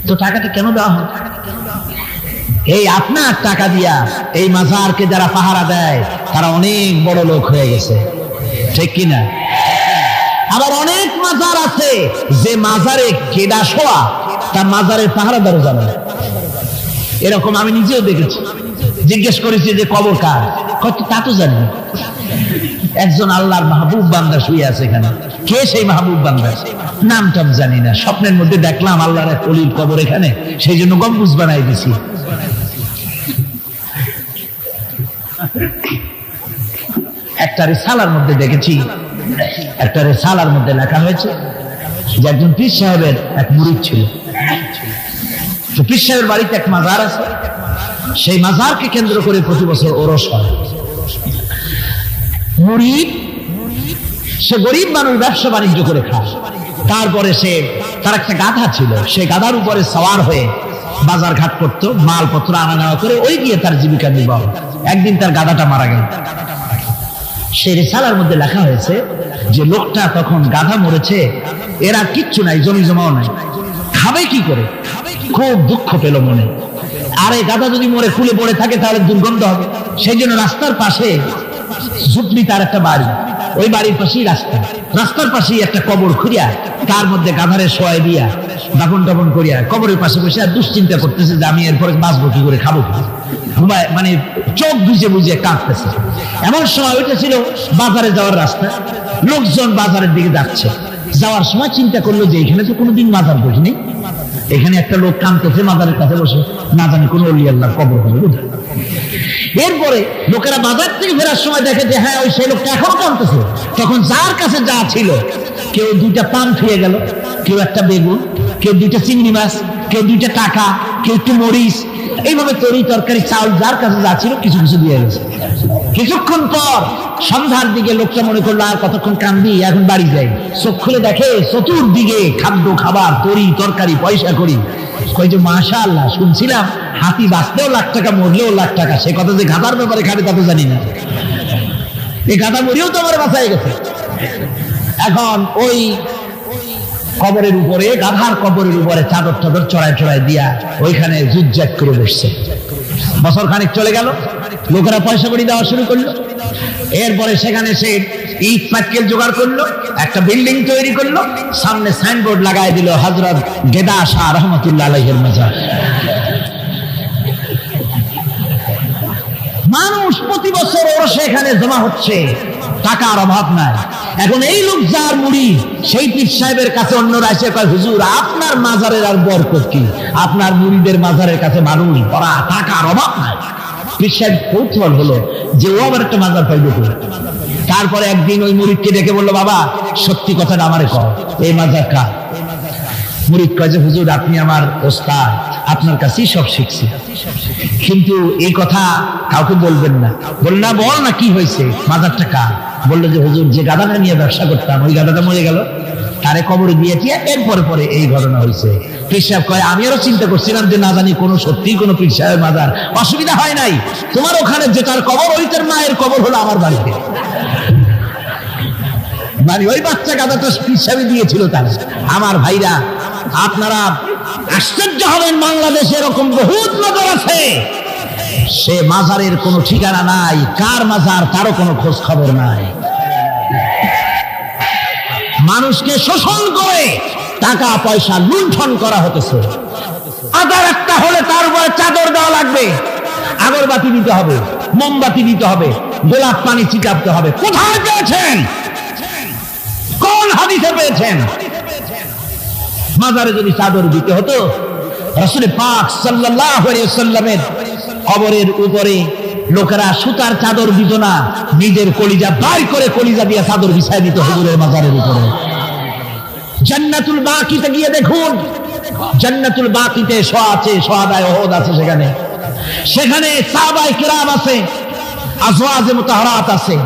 তো টাকাটা কেন দেওয়া হয়? এই আপনার টাকা দিয়া এই মাজারকে যারা পাহারা দেয় তারা অনেক বড় লোক হয়ে গেছে। ঠিক কিনা? আবার অনেক মাজার আছে যে মাজারে কেডা শোয়া তার মাজারের পাহারাদারও জানে না। এরকম আমি নিজেও দেখেছি। জিজ্ঞেস করেছি যে কবর কার, তা তো জানি। একজন আল্লাহর মাহবুব বান্দা শুয়ে আছে এখানে, কে সেই মাহবুব বান্দা? নামটা জানি না, স্বপ্নের মধ্যে দেখলাম আল্লাহর এক ওলির কবর এখানে, সেই জন্য গম্বুজ বানাই দিছি। একটা রিসালার মধ্যে দেখেছি, একটা রিসালার মধ্যে লেখা হয়েছে যে একজন পীর সাহেবের এক মুরিদ ছিল। তো পীর সাহেবের বাড়িতে এক মাজার আছে, সেই মাজারকে কেন্দ্র করে প্রতি বছর ওরস হয়। মুরিদ সে গরিব মানুষ, ব্যবসা বাণিজ্য করে খায়। তারপরে তার একটা গাধা ছিল, সেই গাধার উপরে সওয়ার হয়ে বাজার ঘাট করতো, মালপত্র আনা নেওয়া করে ওই গিয়ে তার জীবিকা নির্বাহ। একদিন তার গাধাটা মারা গেল। সেই রিসালার মধ্যে লেখা হয়েছে যে লোকটা তখন গাধা মরেছে, এরা কিচ্ছু নাই, জমি জমাও নাই, খাবে কি করে? খুব দুঃখ পেল মনে। আর এই গাধা যদি মরে খুলে পড়ে থাকে তাহলে দুর্গন্ধ হবে। সেই জন্য রাস্তার পাশে ঝুপড়ি, তার একটা বাড়ি, ওই বাড়ির পাশেই রাস্তার পাশেই একটা কবর খুঁড়িয়া তার মধ্যে গাধারে শোয়াই দিয়া দাফন টাফন করিয়া কবরের পাশে বসে আর দুশ্চিন্তা করতেছে যে আমি এরপরে বাঁচবো কি করে, খাবো কি, ঘুমায়, মানে চোখ বুঝে বুঝে কাঁদতেছে। এমন সময় ওইটা ছিল বাজারে যাওয়ার রাস্তা, লোকজন বাজারের দিকে যাচ্ছে। যাওয়ার সময় চিন্তা করলো যে এখানে তো কোনোদিন মাজার বসিনি, এখানে একটা লোক কাঁদতেছে মাজারের কাছে বসে, না জানি কোন অলি আল্লাহর কবর হবে বুঝলেন। এরপরে লোকেরা বাজার থেকে ফেরার সময় দেখে যে হ্যাঁ ওই সেই লোকটা এখনো কাঁদতেছে। তখন যার কাছে যা ছিল, কেউ 2টা পান খেয়ে গেল, কেউ একটা বেগুন, কেউ 2টা চিংড়ি মাছ, কেউ 2টা টাকা, কেউ একটু মরিচ, এইভাবে তরি তরকারি চাউল যার কাছে যা ছিল কিছু কিছু দিয়ে গেছে। কিছুক্ষণ পর সন্ধ্যার দিকে লোকটা মনে করলো আর কতক্ষণ কান্দি, এখন বাড়ি যাই। চোখ খুলে দেখে চতুর্দিকে খাদ্য খাবার, তরি তরকারি, পয়সা করি। কই যে মাশাআল্লাহ, শুনছিলাম হাতি বাঁচতেও লাখ টাকা, মরলেও লাখ টাকা। সে কথা যে গাধার ব্যাপারে খাবে তা তো জানি না। এই গাধা মরিও তো আমার বাঁচাই গেছে। এখন ওই কবরের উপরে, গাধার কবরের উপরে চাদর টাদর চড়াই চড়াই দিয়া ওইখানে জুজ্জাক করে বসছে। বছর খানিক চলে গেল, লোকেরা পয়সা করি দেওয়া শুরু করলো। এরপরে সেখানে সে ইট পাটকেল জোগাড় করলো, একটা বিল্ডিং তৈরি করলো, সামনে সাইনবোর্ড লাগাই দিল হযরত গেদা শাহ রহমাতুল্লাহ আলাইহির মাজার। মানুষ প্রতি বছর ওরসে এখানে জমা হচ্ছে, টাকার অভাব নাই। এখন এই লোক যার মুরিদ, সেই পীর সাহেবের কাছে অন্যরা এসে কয় হুজুর আপনার মাজারের আর বরকত কি, আপনার মুরিদের মাজারের কাছে মানুষ ওরা টাকার অভাব নাই। পীর সাহেব কৌতূহল হলো যে ও আবার একটা মাজার পাইবে কি। তারপরে একদিন ওই মুরিদকে ডেকে বললো বাবা সত্যি কথাটা আমারে কও, এই মাজার কার? মুরিদ কয় যে হুজুর আপনি আমার ওস্তাদ, আপনার কাছেই সব শিখছি, কিন্তু এই কথা কাউকে বলবেন না। বল না, বল না কি হয়েছে, মাজারটা কার? বললো যে হুজুর যে গাধাটা নিয়ে ব্যবসা করতাম ওই গাধাটা মরে গেল, তারে কবরে দিয়েছি, এরপরে পরে এই ঘটনা হয়েছে। পীর সাহেব কয় আমি আরো চিন্তা করছিলাম যে না জানি কোনো সত্যি কোনো পীর সাহেব মাজার, অসুবিধা হয় নাই, তোমার ওখানে যেটার কবর ওইটার মায়ের কবর হলো আমার বাড়িতে। মানে ওই বাচ্চা গাধাটা পীর সাহেব দিয়েছিল তার। আমার ভাইরা আপনারা আশ্চর্য হবেন, বাংলাদেশে এরকম বহুত মাজার আছে, সে মাজারের কোনো ঠিকানা নাই, কার মাজার তারও কোনো খোঁজ খবর নাই। মানুষকে শোষণ করে টাকা পয়সা লুণ্ঠন করা হতেছে। আদার একটা হলে তার উপরে চাদর দেওয়া লাগবে, আগরবাতি দিতে হবে, মোমবাতি দিতে হবে, গোলাপ পানি ছিটাতে হবে। কোথায় পেয়েছেন? কোন হাদিসে পেয়েছেন? মাজারে যদি চাদর দিতে হতো, রাসূল পাক সাল্লাল্লাহু আলাইহি ওয়াসাল্লামের কবরের উপরে লোকেরা সুতার চাদর দিত না, নিজের কলিজা বাইর করে কলিজা দিয়ে চাদর বিছায় দিত হুজুরের মাজারের উপরে। জান্নাতুল বাকিতে গিয়ে দেখুন, জান্নাতুল বাকিতে শহাদায়ে উহুদ আছে, সেখানে সাহাবায়ে কিরাম আছে, আজওয়াজে মুতাহহারাত আছে,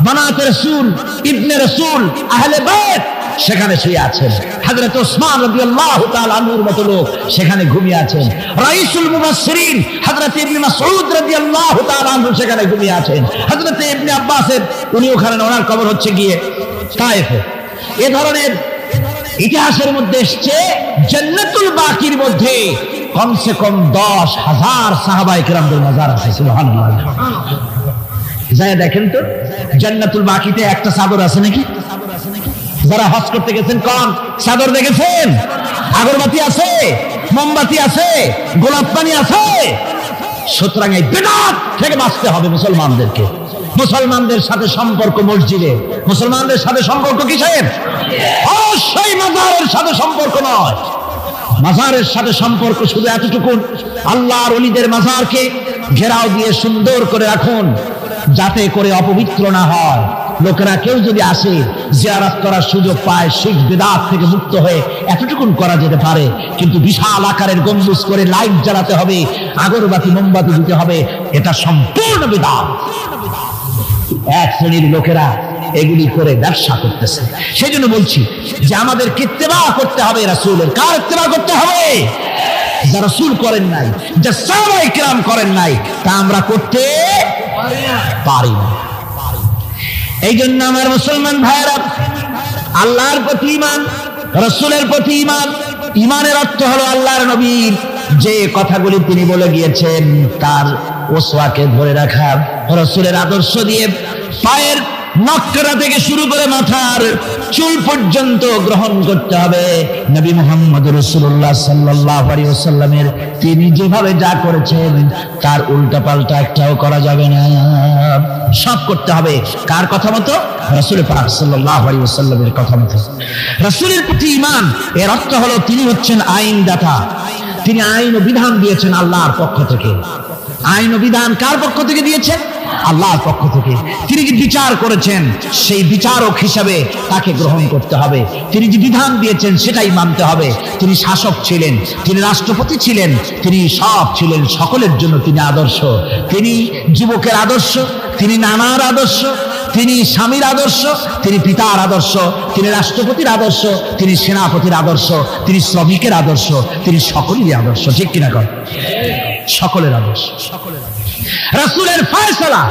বানাতে রাসূল, ইবনে রাসূল, আহলে বাইত সেখানে শুয়ে আছেন। হযরত ওসমান রাদিয়াল্লাহু তাআলা আনহুর মতো লোক সেখানে ঘুমিয়ে আছেন। রাইসুল মুফাসসিরিন হযরত ইবনে মাসউদ রাদিয়াল্লাহু তাআলা আনহু সেখানে ঘুমিয়ে আছেন। হযরত ইবনে আব্বাসের উনি ওখানে, ওনার কবর হচ্ছে গিয়ে তায়েফে। এই ধরনের ইতিহাসের মধ্যে এসেছে জান্নাতুল বাকির মধ্যে কমসে কম 10,000 সাহাবায়ে কিরামদের মাজার আছে। সুবহানাল্লাহ। যায় দেখেন তো জান্নাতুল বাকিতে একটা চাদর আছে নাকি? যারা হজ করতে গেছেন কোন চাদর দেখেছেন? আগরবাতি আছে, মোমবাতি আছে, গোলাপ পানি আছে। সুতরাং এই বিদআত থেকে বাঁচতে হবে মুসলমানদেরকে। মুসলমানদের সাথে সম্পর্ক মসজিদে, মুসলমানদের সাথে সম্পর্ক কিসের? অবশ্যই মাজারের সাথে সম্পর্ক নয়। মাজারের সাথে সম্পর্ক শুধু এতটুকু, আল্লাহর ওলিদের মাজারকে ঘেরাও দিয়ে সুন্দর করে রাখুন, যাতে করে অপবিত্র না হয়। লোকেরা কেউ যদি আসে জিয়ারত করার সুযোগ পায়, শিরক বিদআত থেকে মুক্ত হয়ে এতটুকুন করা যেতে পারে। কিন্তু বিশাল আকারের গম্বুজ করে লাইট জ্বালাতে হবে, আগরবাতি মোমবাতি দিতে হবে, এটা সম্পূর্ণ বিদআত। এক শ্রেণীর লোকেরা এগুলি করে ব্যবসা করতেছে। সেই জন্য বলছি যে আমাদেরকে ইত্তেবা করতে হবে রাসূলের। কার ইত্তেবা করতে হবে? যা রাসূল করেন নাই, যা সাহাবায়ে কেরাম করেন নাই, তা আমরা করতে পারি না। এই জন্য আমার মুসলমান ভাইয়েরা, আল্লাহর প্রতি ঈমান, রাসূলের প্রতি ঈমান। ঈমানের অর্থ হলো আল্লাহর নবীর যে কথাগুলি তিনি বলে গিয়েছেন তার ওসওয়াকে ধরে রাখা, রাসূলের আদর্শ দিয়ে পায়ের নখকাটা থেকে শুরু করে মাথার চুল পর্যন্ত গ্রহণ করতে হবে। নবী মুহাম্মদ রাসূলুল্লাহ সাল্লাল্লাহু আলাইহি ওয়াসাল্লামের তিনি যেভাবে যা করেছেন তার উল্টা পাল্টা একটাও করা যাবে না, সব করতে হবে কার কথা মতো? রাসূল পাক সাল্লাল্লাহু আলাইহি ওয়াসাল্লামের কথা মতো। রাসূলের প্রতি ঈমান এর অর্থ হলো তিনি হচ্ছেন আইনদাতা। তিনি আইন ও বিধান দিয়েছেন আল্লাহর পক্ষ থেকে। আইন ও বিধান কার পক্ষ থেকে দিয়েছেন? আল্লাহর পক্ষ থেকে। তিনি যে বিচার করেছেন সেই বিচারক হিসাবে তাকে গ্রহণ করতে হবে। তিনি যে বিধান দিয়েছেন সেটাই মানতে হবে। তিনি শাসক ছিলেন, তিনি রাষ্ট্রপতি ছিলেন, তিনি সব ছিলেন, সকলের জন্য তিনি আদর্শ। তিনি যুবকের আদর্শ, তিনি নানার আদর্শ, তিনি স্বামীর আদর্শ, তিনি পিতার আদর্শ, তিনি রাষ্ট্রপতির আদর্শ, তিনি সেনাপতির আদর্শ, তিনি শ্রমিকের আদর্শ, তিনি সকলেরই আদর্শ। ঠিক কিনা কর? সকলের আদর্শ। রাসূলের ফয়সালা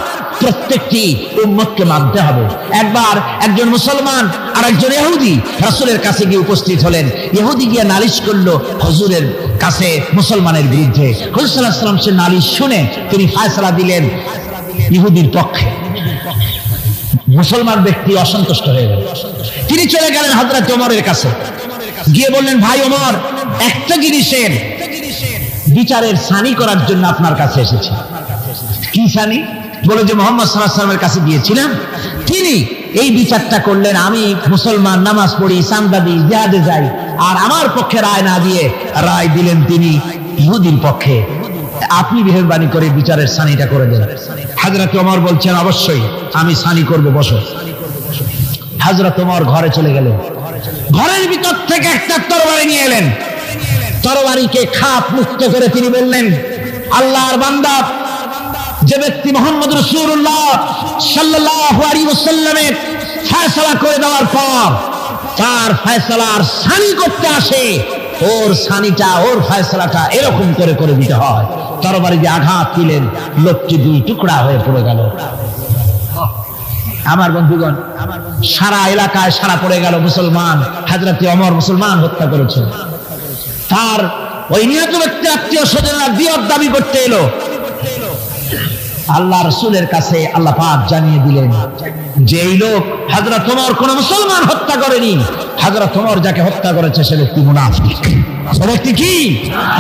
প্রত্যেকটি উম্মতকে মানতে হবে। একবার একজন মুসলমান আর একজন ইহুদি রাসূলের কাছে গিয়ে উপস্থিত হলেন। ইহুদি গিয়ে নালিশ করলো হুজুরের কাছে মুসলমানের বিরুদ্ধে। হুজুর সাল্লাল্লাহু আলাইহি ওয়াসাল্লাম সে নালিশ শুনে তিনি ফয়সালা দিলেন ইহুদির পক্ষে। মুসলমান ব্যক্তি অসন্তুষ্ট হয়ে গেল। তিনি চলে গেলেন হযরত ওমরের কাছে, গিয়ে বললেন, ভাই ওমর, একটা জিনিসের বিচারের সানি করার জন্য আপনার কাছে এসেছি। কি সানি? বলে যে মুহাম্মদ সাল্লাল্লাহু আলাইহি ওয়াসাল্লামের কাছে গিয়েছিলাম, তিনি এই বিচারটা করলেন, আমি মুসলমান, নামাজ পড়ি, চাঁদা দিই, জিহাদে যাই, আর আমার পক্ষে রায় না দিয়ে রায় দিলেন তিনি ইহুদির পক্ষে। আপনি মেহেরবানি করে বিচারের সানিটা করে দেন। হযরত ওমর বলছেন, অবশ্যই আমি সানি করব, বসো। হযরত ওমর ঘরে চলে গেলেন। ঘরের ভিতর থেকে একটা তরবারি নিয়ে এলেন। তরবারিকে খাপ মুক্ত করে তিনি বললেন, আল্লাহর বান্দা, যে ব্যক্তি মুহাম্মদ রাসূলুল্লাহ সাল্লাল্লাহু আলাইহি ওয়াসাল্লামের ফয়সালা করে দেওয়ার পর তার ফয়সালার সানি করতে আসে, ওর সানিটা, ওর ফয়সালাটা এরকম করে করে দিতে হয়। তরবারি দিয়ে আঘাত দিলেন, লোকটি দুই টুকরা হয়ে পড়ে গেল। আমার বন্ধুগণ, সারা এলাকায় সারা পড়ে গেল, মুসলমান, হযরত ওমর মুসলমান হত্যা করেছে। তার ওই নিহত ব্যক্তি আত্মীয় স্বজনরা দিয়ত দাবি করতে এলো। আল্লাহ রাসূলের কাছে আল্লাহ পাক জানিয়ে দিলেন যে এই লোক হযরত ওমর কোন মুসলমান হত্যা করেনি। হযরত ওমর যাকে হত্যা করেছে সে ব্যক্তি মুনাফিক। সে ব্যক্তি কি?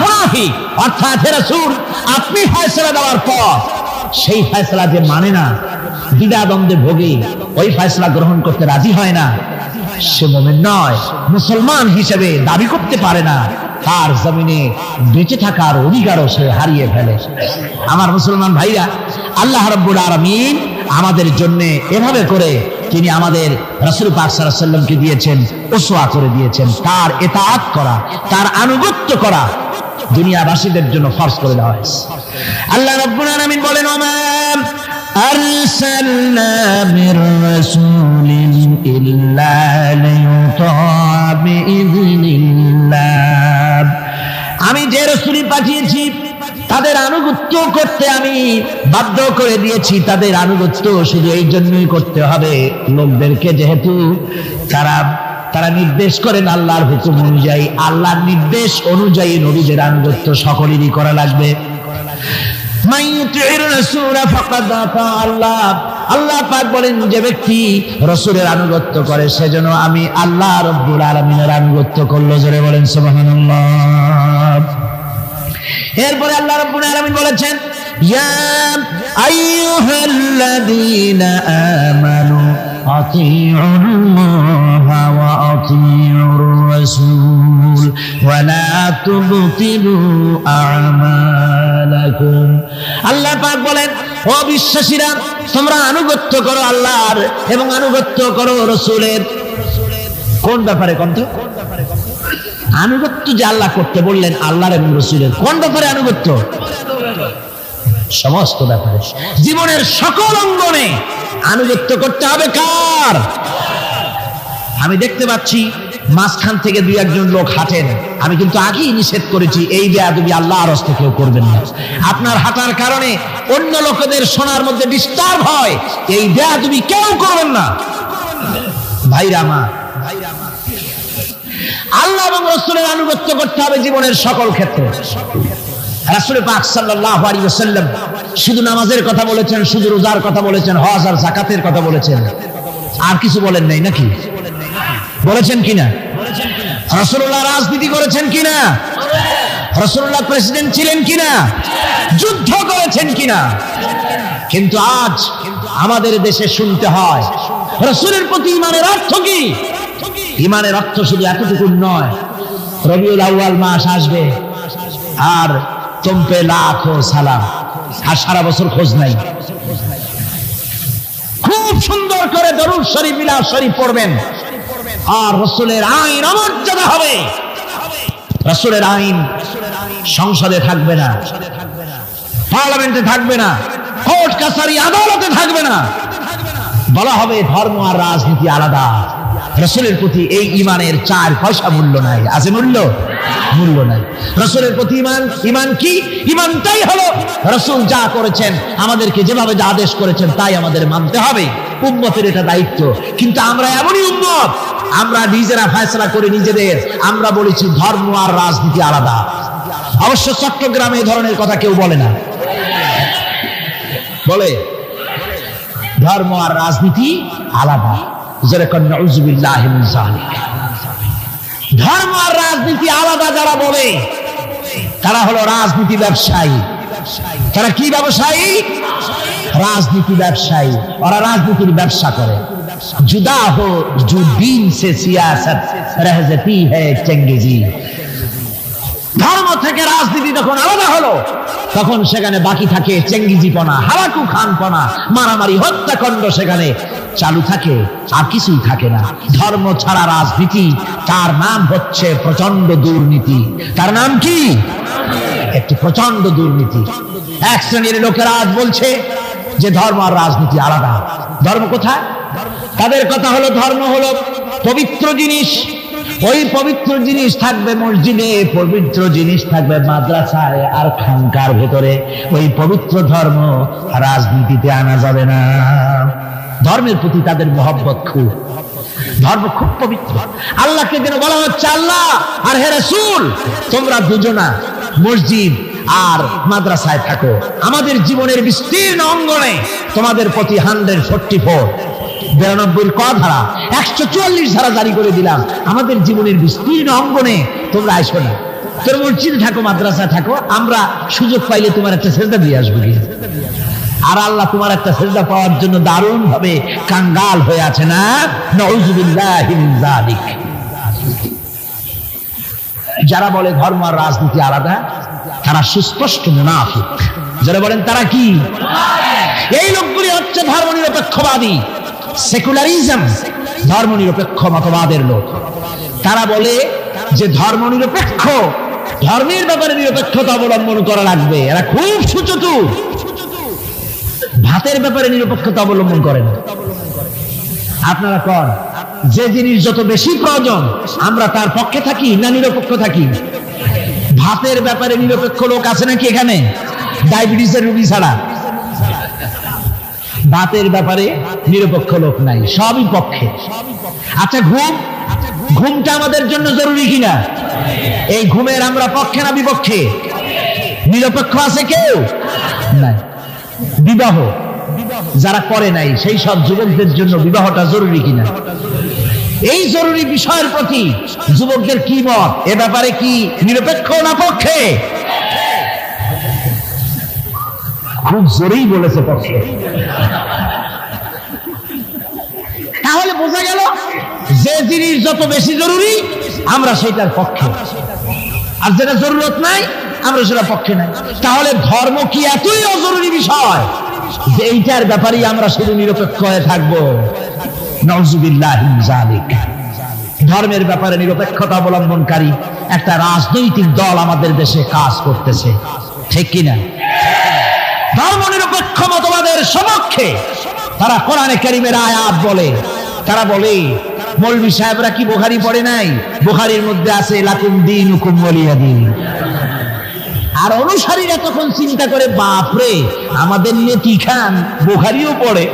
মুনাফিক। অর্থাৎ হে রাসূল, আপনি ফয়সালা দেওয়ার পর সেই ফয়সালা যে মানে না, দ্বিধাদ্বন্দ্বে ভোগে, ওই ফয়সালা গ্রহণ করতে রাজি হয় না, সে মুমিন নয়, মুসলমান হিসেবে দাবি করতে পারে না, তার জমিনে বেঁচে থাকার অধিকারও সে হারিয়ে ফেলে। আমার মুসলমান ভাইরা, আল্লাহ রাব্বুল আলামিন আমাদের জন্য এভাবে করে তিনি আমাদের রাসূল পাক সাল্লাল্লাহু আলাইহি ওয়াসাল্লামকে দিয়েছেন, উসওয়া করে দিয়েছেন। তার ইতাআত করা, তার আনুগত্য করা দুনিয়াবাসীদের জন্য ফরজ করে দেওয়া হয়েছে। আল্লাহ রাব্বুল আলামিন বলেন, ওমা আরসালনা মির রাসূলিন ইল্লা লিয়ুতা'a বিইذনিল্লাহ। আমি যে রাসূল পাঠিয়েছি তাদের আনুগত্য করতে আমি বাধ্য করে দিয়েছি। তাদের আনুগত্য শুধু এই জন্যই করতে হবে, লোকদেরকে যেহেতু তারা নির্দেশ করেন আল্লাহর হুকুম অনুযায়ী, আল্লাহর নির্দেশ অনুযায়ী নবীদের আনুগত্য সকলেরই করা লাগবে। আল্লাহ পাক বলেন, যে ব্যক্তি রাসূলের আনুগত্য করে সেজন্য আমি আল্লাহ রাব্বুল আলামিনের আনুগত্য করলো। জোরে বলেন সুবহানাল্লাহ। এরপরে আল্লাহ রাব্বুল আলামিন বলেছেন, ইয়া আইয়ুহাল্লাযীনা আমানু আতিউল্লাহা ওয়া আতিউর রাসূল ওয়া লা তুবতিলু আমালাকুম। আল্লাহ পাক বলেন, ও বিশ্বাসীরা, তোমরা আনুগত্য করো আল্লাহর এবং আনুগত্য করো রাসূলের। কোন ব্যাপারে? কোন তো আনুগত্য যে আল্লাহ করতে বললেন আল্লাহর এবং রাসূলের, কোন ব্যাপারে আনুগত্য? সমস্ত ব্যাপারে, জীবনের সকল অঙ্গনে আনুগত্য করতে হবে। কার? আমি দেখতে পাচ্ছি মাঝখান থেকে দুই একজন লোক হাঁটেন, আমি কিন্তু আগেই নিষেধ করেছি এই বেয়াদবি আল্লাহর হস্তে কেউ করবেন না। আপনার হাঁটার কারণে অন্য লোকেদের শোনার মধ্যে ডিস্টার্ব হয়, এই বেয়াদবি কেউ করবেন না। ভাইরা আমার, আল্লাহ এবং রাসূলের আনুগত্য করতে হবে জীবনের সকল ক্ষেত্রে। রাসূল পাক সাল্লাল্লাহু আলাইহি ওয়াসাল্লাম শুধু নামাজের কথা বলেছেন, শুধু রোজার কথা বলেছেন, হজ আর যাকাতের কথা বলেছেন, আর কিছু বলেন নাই নাকি? বলেছেন কিনা? রাসূলুল্লাহ রাজনীতি করেছেন কিনা? রাসূলুল্লাহ প্রেসিডেন্ট ছিলেন কিনা? যুদ্ধ করেছেন কিনা? কিন্তু আজ আমাদের দেশে শুনতে হয় রাসূলের প্রতি ঈমানের অর্থ কি? ঈমানের অর্থ শুধু এতটুকু নয়, রবিউল আউয়াল মাস আসবে আর তোমপে লাখো সালাম, আর সারা বছর খোঁজ নাই। খুব সুন্দর করে দরুদ শরীফ, মিলাদ শরীফ পড়বেন, আর রাসূলের আইন অমর্যাদা হবে। রাসূলের আইন সংসদে থাকবে না, পার্লামেন্টে থাকবে না, কোর্ট কাছারি আদালতে থাকবে না। বলা হবে ধর্ম আর রাজনীতি আলাদা। রাসূলের প্রতি এই ঈমানের 4 পয়সা মূল্য নাই। আছে মূল্য? মূল্য নাই। রাসূলের প্রতি ঈমান কি? ঈমানটাই হলো রাসূল যা করেছেন, আমাদেরকে যেভাবে যা আদেশ করেছেন তাই আমাদের মানতে হবে। উম্মতের এটা দায়িত্ব। কিন্তু আমরা এমনই উম্মত, আমরা নিজেরা ফয়সালা করে নিজেদের, আমরা বলেছি ধর্ম আর রাজনীতি আলাদা। অবশ্য চট্টগ্রামে এই ধরনের কথা কেউ বলে না, বলে ধর্ম আর রাজনীতি আলাদা। ধর্ম আর রাজনীতি আলাদা যারা বলে তারা হলো রাজনীতি ব্যবসায়ী। তারা কি ব্যবসায়ী? রাজনীতি ব্যবসায়ী। ওরা রাজনীতির ব্যবসা করে। जुदा हो जो दीन से सियासत रह जाती है चंगेजी। ধর্ম থেকে রাজনীতি যখন আলাদা হলো তখন সেখানে বাকি থাকে চেঙ্গিজিপনা, হারাকু খানপনা, মারামারি, হত্যাকাণ্ড সেখানে চালু থাকে, আর কিছুই থাকে না। ধর্ম ছাড়া রাজনীতি, তার নাম হচ্ছে প্রচন্ড দুর্নীতি। তার নাম কি? একটি প্রচন্ড দুর্নীতি। এক শ্রেণীর লোকেরা আজ বলছে যে ধর্ম আর রাজনীতি আলাদা। ধর্ম কোথায়? তাদের কথা হলো ধর্ম হলো পবিত্র জিনিস, ওই পবিত্র জিনিস থাকবে মসজিদে, পবিত্র জিনিস থাকবে মাদ্রাসায় আর খানকার ভেতরে। ওই পবিত্র ধর্ম রাজনীতিতে আনা যাবে না। ধর্মের প্রতি তাদের মহব্বত খুব, ধর্ম খুব পবিত্র। আল্লাহকে যেন বলা হচ্ছে, আল্লাহ আর হে রাসূল, তোমরা দুজনা মসজিদ আর মাদ্রাসায় থাকো, আমাদের জীবনের বিস্তীর্ণ অঙ্গনে তোমাদের প্রতি 144 92 ক ধারা 144 ধারা জারি করে দিলাম। আমাদের জীবনের বিস্তীর্ণ অঙ্গনে তোমরা আইসো না, তোর মসজিদে থাকো, মাদ্রাসা থাকো, আমরা সুযোগ পাইলে তোমার একটা সেজদা দিয়ে আসবো। আর আল্লাহ তোমার একটা সেজদা পাওয়ার জন্য দারুণ ভাবে কাঙ্গাল হয়ে আছে না? নাউযুবিল্লাহি মিন যালিক। যারা বলে ধর্ম আর রাজনীতি আলাদা, তারা সুস্পষ্ট মুনাফিক। যারা বলেন তারা কি? এই লোকগুলি হচ্ছে ধর্ম নিরপেক্ষবাদী, সেকুলারিজম, ধর্ম নিরপেক্ষ মতবাদের লোক। তারা বলে যে ধর্ম নিরপেক্ষ, ধর্মের ব্যাপারে নিরপেক্ষতা অবলম্বন করা লাগবে। এরা খুব সুচতুর। ভাতের ব্যাপারে নিরপেক্ষতা অবলম্বন করেন। আপনারা কর, যে জিনিস যত বেশি প্রয়োজন আমরা তার পক্ষে থাকি না নিরপেক্ষ থাকি? ভাতের ব্যাপারে নিরপেক্ষ লোক আছে নাকি এখানে? ডায়াবেটিসের রোগী ছাড়া ভাতের ব্যাপারে নিরপেক্ষ লোক নাই, সবই পক্ষে। আচ্ছা, ঘুমটা আমাদের জন্য জরুরি কিনা? এই ঘুমের আমরা পক্ষে না বিপক্ষে? নিরপেক্ষ আছে কেউ? নাই। বিবাহ যারা করে নাই সেই সব যুবকদের জন্য বিবাহটা জরুরি কিনা? এই জরুরি বিষয়ের প্রতি যুবকদের কি মত? এ ব্যাপারে কি নিরপেক্ষ না পক্ষে? খুব জোরেই বলেছে পক্ষে। তাহলে বোঝা গেল যে জিনিস যত বেশি জরুরি আমরা সেটার পক্ষে, আর যেটা জরুরত নাই আমরা সেটা পক্ষে নাই। তাহলে ধর্ম কি এতই অজরুরি বিষয় যে এইটার ব্যাপারে আমরা শুধু নিরপেক্ষ হয়ে থাকবো? নাউযুবিল্লাহি মিন যালিক। ধর্মের ব্যাপারে নিরপেক্ষতা অবলম্বনকারী একটা রাজনৈতিক দল আমাদের দেশে কাজ করতেছে, ঠিক কিনা? ধর্ম নিরপেক্ষ মতবাদের সপক্ষে তারা কোরআনে কারীমের আয়াত বলে, তারা বলে মৌলভী সাহেবরা কি বুখারী পড়ে নাই? বুখারীর মধ্যে আছে লাকুম দীনুকুম ওয়ালিয়া দীন। আর অনুসারীরা তখন চিন্তা করে, বাপরে আমাদের নেতি খান বুখারীও পড়ে,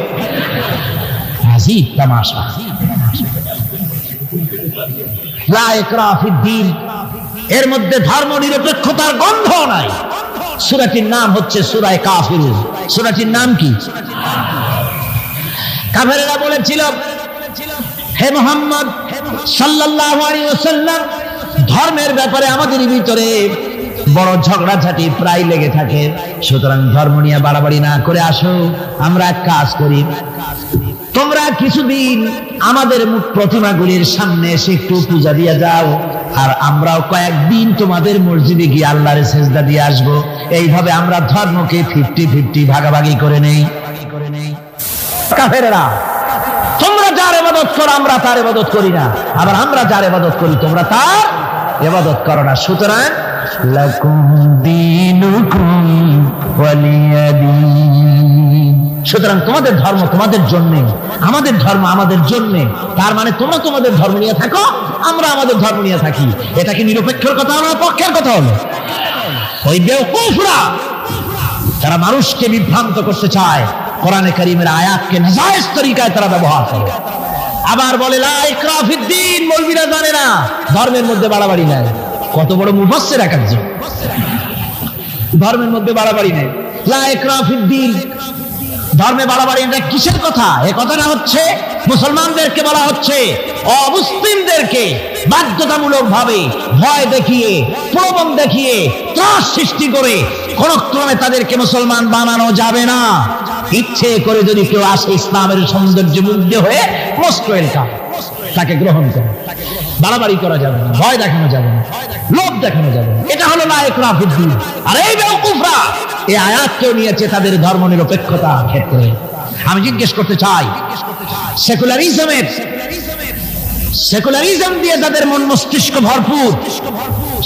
আজীব তামাশা। লা ইকরাহা ফিদ্দীন, এর মধ্যে ধর্ম নিরপেক্ষতার গন্ধ নাই। সূরাটির নাম হচ্ছে সূরা কাফিরুন। সূরাটির নাম কি? কাফেররা বলেছিল, হে মুহাম্মদ সাল্লাল্লাহু আলাইহি ওয়াসাল্লাম, ধর্মের ব্যাপারে আমাদের ভিতরে বড় ঝগড়াঝাটি প্রায় লেগে থাকে, সুতরাং ধর্ম নিয়ে বাড়াবাড়ি না করে আসো, আমরা এক কাজ করি, তোমরা কিছুদিন আমাদের প্রতিমাগুলির সামনে এসে একটু পূজা দিয়ে যাও, আর আমরাও কয়েকদিন তোমাদের মসজিদে গিয়ে আল্লাহর সেজদা দিয়ে আসবো। এইভাবে আমরা ধর্মকে 50-50 ভাগাভাগি করে নেই। কাফেররা, তোমরা যার ইবাদত করো আমরা তার ইবাদত করি না, আবার আমরা যার ইবাদত করি তোমরা তার ইবাদত করো না, সুতরাং লাকুম দীনুকুম ওয়ালিয়া দীন। সুতরাং তোমাদের ধর্ম তোমাদের জন্য, আমাদের ধর্ম আমাদের জন্য। তার মানে তোমরা তোমাদের ধর্ম নিয়ে থাকো, আমরা আমাদের ধর্ম নিয়ে থাকি। এটা কি নিরপেক্ষের কথা হলো, পক্ষের কথা হলো? ওই বেওকুফরা তারা মানুষকে বিভ্রান্ত করতে চায়, কোরআনে কারীমের আয়াতকে নাজায়েজ তরিকায় তারা ব্যবহার করে। আবার বলে লা ইকরাহা ফিদ্দীন, মৌলবীরা জানে না ধর্মের মধ্যে বাড়াবাড়ি নাই। কত বড় মুফাসসির একজন, ধর্মের মধ্যে বাড়াবাড়ি নেই। লা ইকরাহা ফিদ্দীন, ধর্মে বাড়াবাড়ি এটা কিসের কথা? এ কথাটা হচ্ছে মুসলমানদেরকে বলা হচ্ছে অমুসলিমদেরকে বাধ্যতামূলক ভাবে ভয় দেখিয়ে, প্রলোভন দেখিয়ে, ত্রাস সৃষ্টি করে কোন ক্রমে তাদেরকে মুসলমান বানানো যাবে না। ইচ্ছে করে যদি কেউ আসে ইসলামের সৌন্দর্যে মুগ্ধ হয়ে মোস্ট ওয়েলকাম, তাকে গ্রহণ করে। বাড়াবাড়ি করা যাবে না, ভয় দেখানো যাবে না, লোভ দেখানো যাবে না। এটা হলো লা ইকরাহা ফিদ্দীন। আর এই বেওকুফরা এই আয়াতকেও নিয়েছে তাদের ধর্ম নিরপেক্ষতার ক্ষেত্রে। আমি জিজ্ঞেস করতে চাই, সেকুলারিজম দিয়ে যাদের মন মস্তিষ্ক ভরপুর,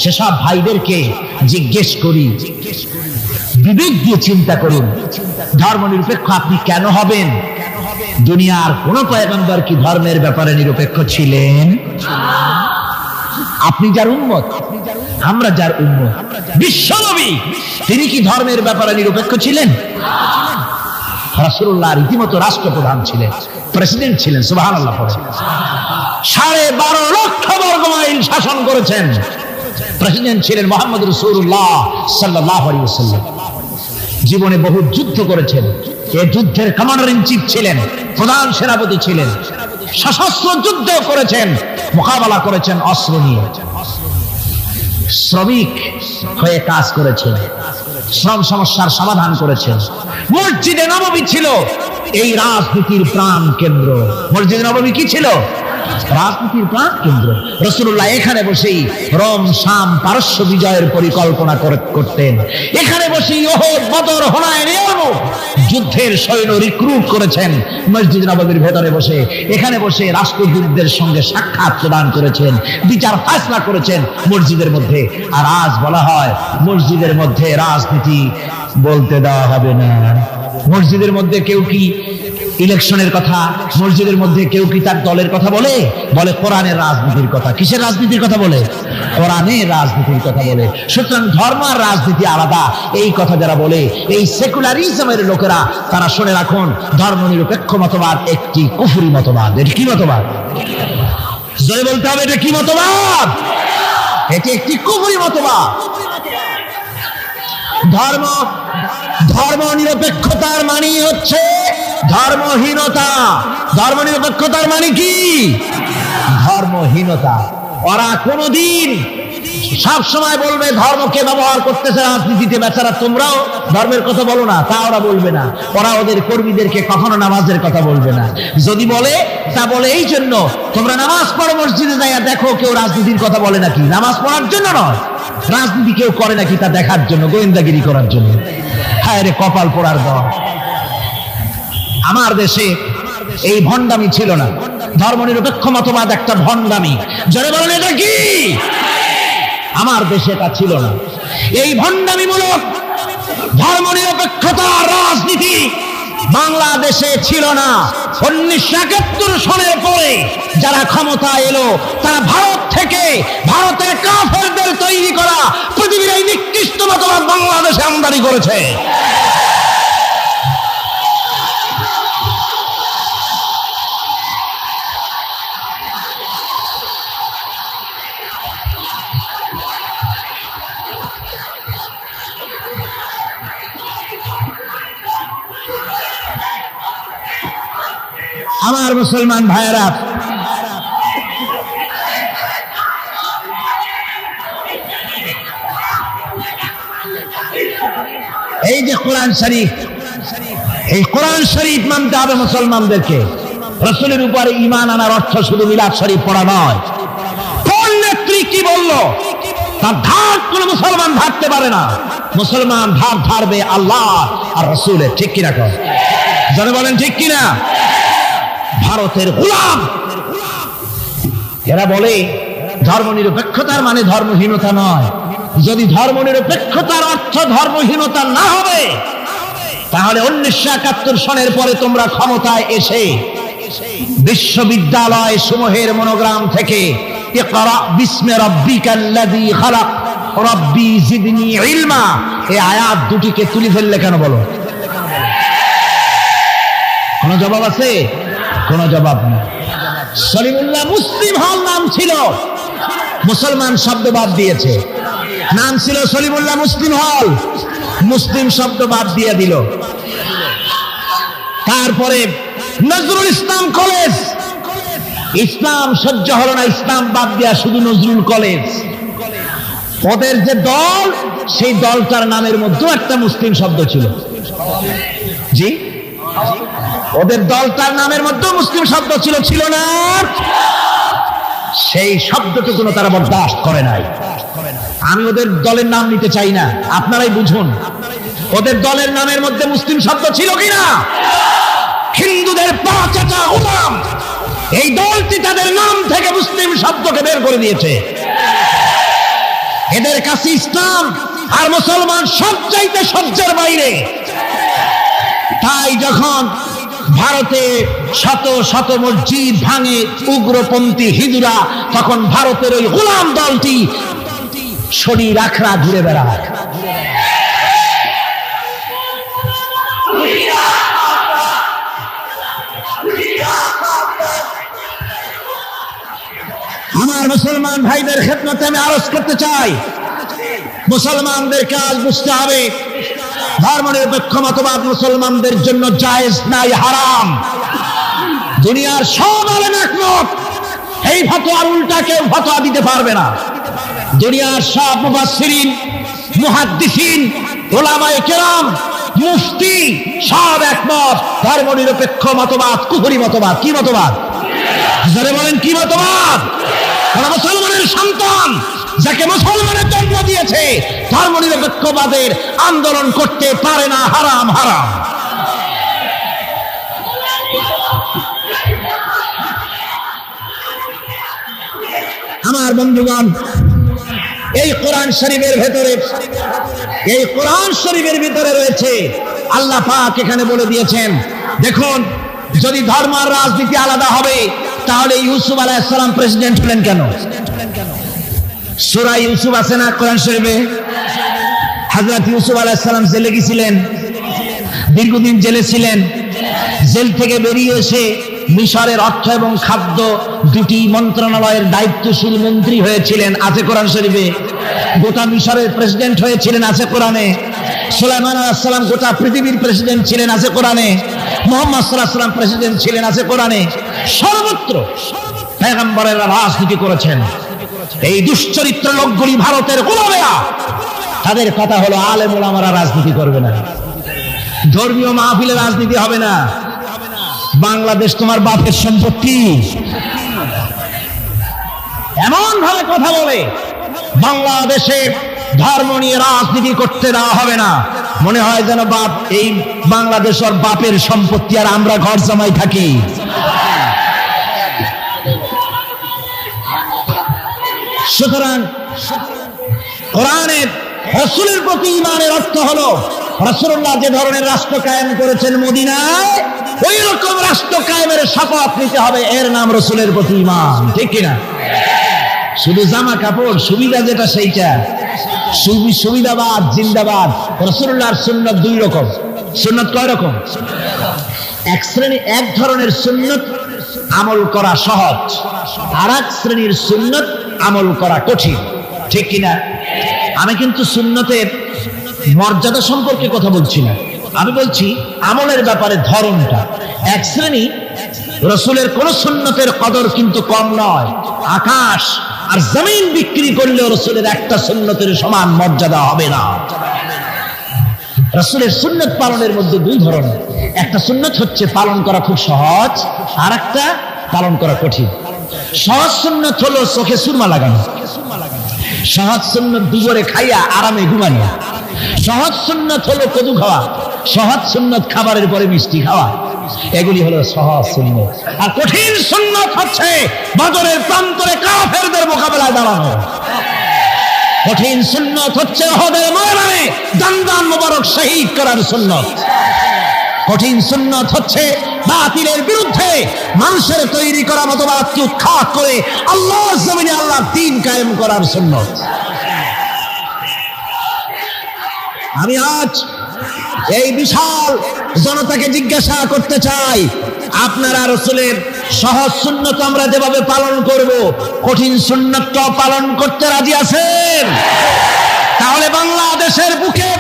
সেসব ভাইদেরকে জিজ্ঞেস করি, বিবেক দিয়ে চিন্তা করুন, ধর্ম নিরপেক্ষ আপনি কেন হবেন? দুনিয়ার কোন পয়গম্বর কি ধর্মের ব্যাপারে নিরপেক্ষ ছিলেন? আপনি যার উম্মত, আমরা যার উম্মত, বিশ্বনবী তিনি কি ধর্মের ব্যাপারে নিরপেক্ষ ছিলেন? রাসূলুল্লাহ রীতিমতো রাষ্ট্রপ্রধান ছিলেন, প্রেসিডেন্ট ছিলেন। সুবহানাল্লাহ। 12.5 লক্ষ বর্গ মাইল শাসন করেছেন। প্রেসিডেন্ট ছিলেন মুহাম্মদ রাসূলুল্লাহ সাল্লাল্লাহু আলাইহি ওয়াসাল্লাম। জীবনে বহু যুদ্ধ করেছেন, এই যুদ্ধের কমান্ডার ইন চিফ ছিলেন, প্রধান সেনাপতি ছিলেন, সশস্ত্র যুদ্ধ করেছেন, মোকাবেলা করেছেন অস্ত্র নিয়ে। শ্রমিক হয়ে কাজ করেছেন, শ্রম সমস্যার সমাধান করেছেন। মসজিদে নববী ছিল এই রাজনীতির প্রাণ কেন্দ্র। মসজিদে নববী কি ছিল? রাজনীতির প্রাণ কেন্দ্র। রাসূলুল্লাহ এখানে বসেই রোম, শাম, পারস্য বিজয়ের পরিকল্পনা করতেন। এখানে বসেই উহুদ, বদর, হুনাইন যুদ্ধের সৈন্য রিক্রুট করেছেন মসজিদ নববীর ভেতরে বসে। এখানে বসে রাষ্ট্রদূতদের সঙ্গে সাক্ষাৎ প্রদান করেছেন, বিচার ফায়সালা করেছেন মসজিদের মধ্যে। আর আজ বলা হয় মসজিদের মধ্যে রাজনীতি বলতে দেওয়া হবে না। মসজিদের মধ্যে কেউ কি ইলেকশনের কথা, মসজিদের মধ্যে কেউ কি তার দলের কথা বলে? বলে কোরআনের রাজনীতির কথা। কিসের রাজনীতির কথা বলে? কোরআনের রাজনীতির কথা বলে। সুতরাং ধর্ম আর রাজনীতি আলাদা, এই কথা যারা বলে, এই সেকুলারিজমের লোকেরা, তারা শুনে রাখুন, ধর্ম নিরপেক্ষ মতবাদ একটি কুফরি মতবাদ। এটি কি মতবাদ? জয় বলতে হবে, এটা কি মতবাদ? এটি একটি কুফরি মতবাদ। ধর্ম নিরপেক্ষতার মানে হচ্ছে ধর্মহীনতা। ধর্ম নিরপেক্ষতার মানে কি? ধর্মহীনতা। ওরা কোনদিন সব সময় বলবে ধর্মকে ব্যবহার করতেছে রাজনীতিতে, বেচারা তোমরাও ধর্মের কথা বলো না, তা ওরা বলবে না। ওরা ওদের কর্মীদেরকে কখনো নামাজের কথা বলবে না। যদি বলে তা বলে এই জন্য, তোমরা নামাজ পড়ো মসজিদে যাইয়া দেখো কেউ রাজনীতির কথা বলে নাকি। নামাজ পড়ার জন্য নয়, রাজনীতি কেউ করে নাকি তা দেখার জন্য, গোয়েন্দাগিরি করার জন্য। হায় রে কপাল পোড়ার দল। আমার দেশে এই ভণ্ডামি ছিল না। ধর্মনিরপেক্ষ মতবাদ একটা ভণ্ডামি। যারা বলেন এটা কি? আমার দেশে তা ছিল না। এই ভণ্ডামিমূলক ধর্মনিরপেক্ষতা রাজনীতি বাংলাদেশে ছিল না। 1971 সনের পরে যারা ক্ষমতা এলো, তারা ভারত থেকে, ভারতের কাফেরদের তৈরি করা পৃথিবীর এই নিকৃষ্ট মতবাদ বাংলাদেশে আমদানি করেছে। আমার মুসলমান ভাইয়েরা, এই যে কোরআন শরীফ, এই কোরআন শরীফ মানতে হবে মুসলমানদেরকে। রাসূলের উপরে ঈমান আনার অর্থ শুধু মিলাদ শরীফ পড়া নয়। কোন নেত্রী কি বললো তার ধার কোন মুসলমান ধারতে পারে না। মুসলমান ধার ধারবে আল্লাহ আর রাসূলের। ঠিক কিনা? যারা বলেন ঠিক কিনা? ভারতের গোলাম এরা বলে ধর্মনিরপেক্ষতার মানে ধর্মহীনতা নয়। যদি ধর্মনিরপেক্ষতার অর্থ ধর্মহীনতা না হবে, তাহলে 1971 সনের পরে তোমরা ক্ষমতায় এসে বিশ্ববিদ্যালয় সমূহের মনোগ্রাম থেকে ইকরা বিসমি রাব্বিকাল্লাযী খালাক রাব্বি জিদনি ইলমা এই আয়াত দুটিকে তুলে ফেললে কেন বলো? কোন জবাব আছে? কোন জবাব নেই। সলিমুল্লাহ মুসলিম হল নাম ছিল, মুসলমান শব্দ বাদ দিয়েছে। নাম ছিল সলিমুল্লাহ মুসলিম হল, মুসলিম শব্দ বাদ দিয়ে দিল। তারপরে নজরুল ইসলাম কলেজ, ইসলাম সহ্য হলো না, ইসলাম বাদ দেয়া শুধু নজরুল কলেজ। ওদের যে দল, সেই দলটার নামের মধ্যেও একটা মুসলিম শব্দ ছিল। জি, ওদের দলটার নামের মধ্যে মুসলিম শব্দ ছিল, ছিল না? সেই শব্দটুকু তারা বরদাস্ত করে নাই। আমি ওদের দলের নাম নিতে চাই না, আপনারাই বুঝুন ওদের দলের নামের মধ্যে মুসলিম শব্দ ছিল কিনা। হিন্দুদের পাঁচাটা গোলাম, এই দলটি তাদের নাম থেকে মুসলিম শব্দকে বের করে দিয়েছে। এদের কাছে ইসলাম আর মুসলমান সবচাইতে সহ্যের বাইরে। তাই যখন ভারতে শত শত মসজিদ ভাঙে উগ্রপন্থী হিন্দুরা, তখন ভারতের ওই গোলাম দলটি শরীর আখড়া ঘুরে বেড়ায়। আমার মুসলমান ভাইদের খেদমতে আমি আরজ করতে চাই, মুসলমানদের কাজ বুঝতে হবে ধর্মনিরপেক্ষ মতবাদ মুসলমানদের জন্য জায়েজ নাই, হারাম। দুনিয়ার সব আলেম একমত, এই ফতোয়ার উল্টা কেউ ফতোয়া দিতে পারবে না। দুনিয়ার সব মুফাসসিরিন, মুহাদ্দিসিন, উলামায়ে কেরাম, মুফতি সব একমত, ধর্মনিরপেক্ষ মতবাদ কুফরি মতবাদ। কি মতবাদ? যারা বলেন কি মতবাদ? মুসলমানের সন্তান যাকে মুসলমানের জন্ম দিয়েছে, ধর্মনিরপেক্ষবাদের আন্দোলন করতে পারে না, হারাম হারাম। আমার বন্ধুগণ, এই কোরআন শরীফের ভেতরে, এই কোরআন শরীফের ভিতরে রয়েছে, আল্লাহ পাক এখানে বলে দিয়েছেন, দেখুন যদি ধর্ম আর রাজনীতি আলাদা হবে, তাহলে ইউসুফ আলাইহিস সালাম প্রেসিডেন্ট হলেন কেন? সূরা ইউসুফ আছে না কোরআন শরীফে? হযরত ইউসুফ আলাইহিস সালাম জেলে গিয়েছিলেন, দীর্ঘদিন জেলে ছিলেন। জেল থেকে বেরিয়ে এসে মিশরের অর্থ এবং খাদ্য দুটি মন্ত্রণালয়ের দায়িত্বশীল মন্ত্রী হয়েছিলেন, আছে কোরআন শরীফে। গোটা মিশরের প্রেসিডেন্ট হয়েছিলেন, আছে কোরআনে। সুলাইমান আলাইহিস সালাম গোটা পৃথিবীর প্রেসিডেন্ট ছিলেন, আছে কোরআনে। মুহাম্মদ সাল্লাল্লাহু আলাইহি ওয়াসাল্লাম প্রেসিডেন্ট ছিলেন, আছে কোরআনে। সর্বত্র পয়গম্বরেরা রাজনীতি করেছেন। এই দুশ্চরিত্র লোকগুলি ভারতের গোলামেরা, তাদের কথা হলো আলেম ওলামারা রাজনীতি করবে না, ধর্মীয় মাহফিলে রাজনীতি হবে না, বাংলাদেশ তোমার বাপের সম্পত্তি, এমন ভাবে কথা বলে বাংলাদেশে ধর্ম নিয়ে রাজনীতি করতে দেওয়া হবে না। মনে হয় যেন বাপ এই বাংলাদেশের বাপের সম্পত্তি আর আমরা ঘর জামাই থাকি। সুতরাং কোরআনের রাসূলের প্রতি ঈমানের অর্থ হলো রাসূলুল্লাহ যে ধরনের রাষ্ট্র কায়েম করেছেন মদিনায়, ওই রকম রাষ্ট্র কায়েমের শপথ নিতে হবে, এর নাম রাসূলের প্রতি ঈমান, ঠিক কিনা? শুধু জামা কাপড় সুবিধা যেটা সেইটা সুবিধাবাদ জিন্দাবাদ। রাসূলুল্লাহর সুন্নাত দুই রকম। সুন্নাত কয় রকম? এক ধরনের সুন্নাত আমল করা সহজ, আর এক শ্রেণীর সুন্নাত আমল করা কঠিন, ঠিক কিনা? আমি কিন্তু সুন্নতের মর্যাদা সম্পর্কে কথা বলছি না, আমি বলছি আমলের ব্যাপারে ধরনটা। এক শ্রেণী রাসূলের কোন সুন্নতের কদর কিন্তু কম নয়, আকাশ আর জমিন বিক্রি করলেও রাসূলের একটা সুন্নতের সমান মর্যাদা হবে না। রাসূলের সুন্নত পালনের মধ্যে দুই ধরনের, একটা সুন্নত হচ্ছে পালন করা খুব সহজ, আর একটা পালন করা কঠিন। সহজ সুন্নত হলো চোখে সুরমা লাগানো, সহজ সুন্নত দুপুরে খাইয়া আরামে ঘুমানো, সহজ সুন্নত হলো কদু খাওয়া, সহজ সুন্নত খাবারের পরে মিষ্টি খাওয়া, এগুলি হলো সহজ সুন্নত। আর কঠিন সুন্নত হচ্ছে বদরের প্রান্তরে কাফেরদের মোকাবেলায় দাঁড়ানো। কঠিন সুন্নত হচ্ছে উহুদের ময়দানে দান মোবারক শহীদ করার সুন্নত। কঠিন সুন্নত হচ্ছে বাতিলের বিরুদ্ধে মানুষের তৈরি করা মতবাদকে উৎখাত করে আল্লাহর জমিনে আল্লাহর দ্বীন কায়েম করার সুন্নত। আমি আজ এই বিশাল জনতাকে জিজ্ঞাসা করতে চাই, আপনারা রাসূলের সহজ সুন্নত আমরা যেভাবে পালন করব, কঠিন সুন্নতটাও পালন করতে রাজি আছেন? তাহলে বাংলাদেশের বুকে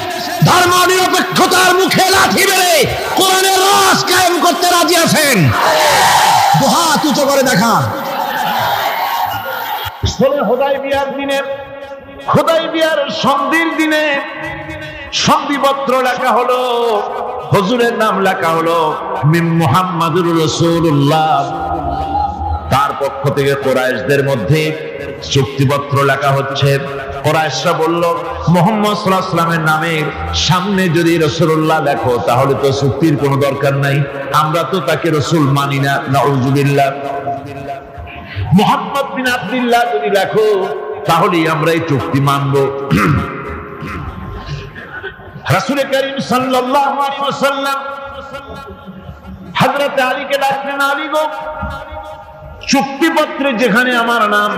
ধর্ম নিরপেক্ষতার মুখে লাঠি মেরে কোরআনের রাজ কায়েম করতে রাজি আছেন? দুহাত উঁচু করে দেখান। হুদায়বিয়ার দিনে, হুদায়বিয়ার সন্ধির দিনে সন্ধিপত্র লেখা হলো, হুজুরের নাম লেখা হলো মিন মুহাম্মাদুর রাসূলুল্লাহ। তার পক্ষ থেকে কুরাইশদের মধ্যে চুক্তিপত্র লেখা হচ্ছে। কুরাইশরা বলল, মুহাম্মদ সাল্লাল্লাহু আলাইহি ওয়াসাল্লামের নামের সামনে যদি রাসূলুল্লাহ লেখো তাহলে তো চুক্তির কোনো দরকার নাই, আমরা তো তাকে রাসূল মানি না, নাউযুবিল্লাহ। মুহাম্মদ বিন আব্দুল্লাহ যদি লেখো তাহলে আমরা এই চুক্তি মানব। রাসূল করিম সাল্লাল্লাহু আলাইহি ওয়াসাল্লাম হযরত আলীকে ডাকলেন, আলী গো, চুক্তিপত্রে যেখানে আমার নাম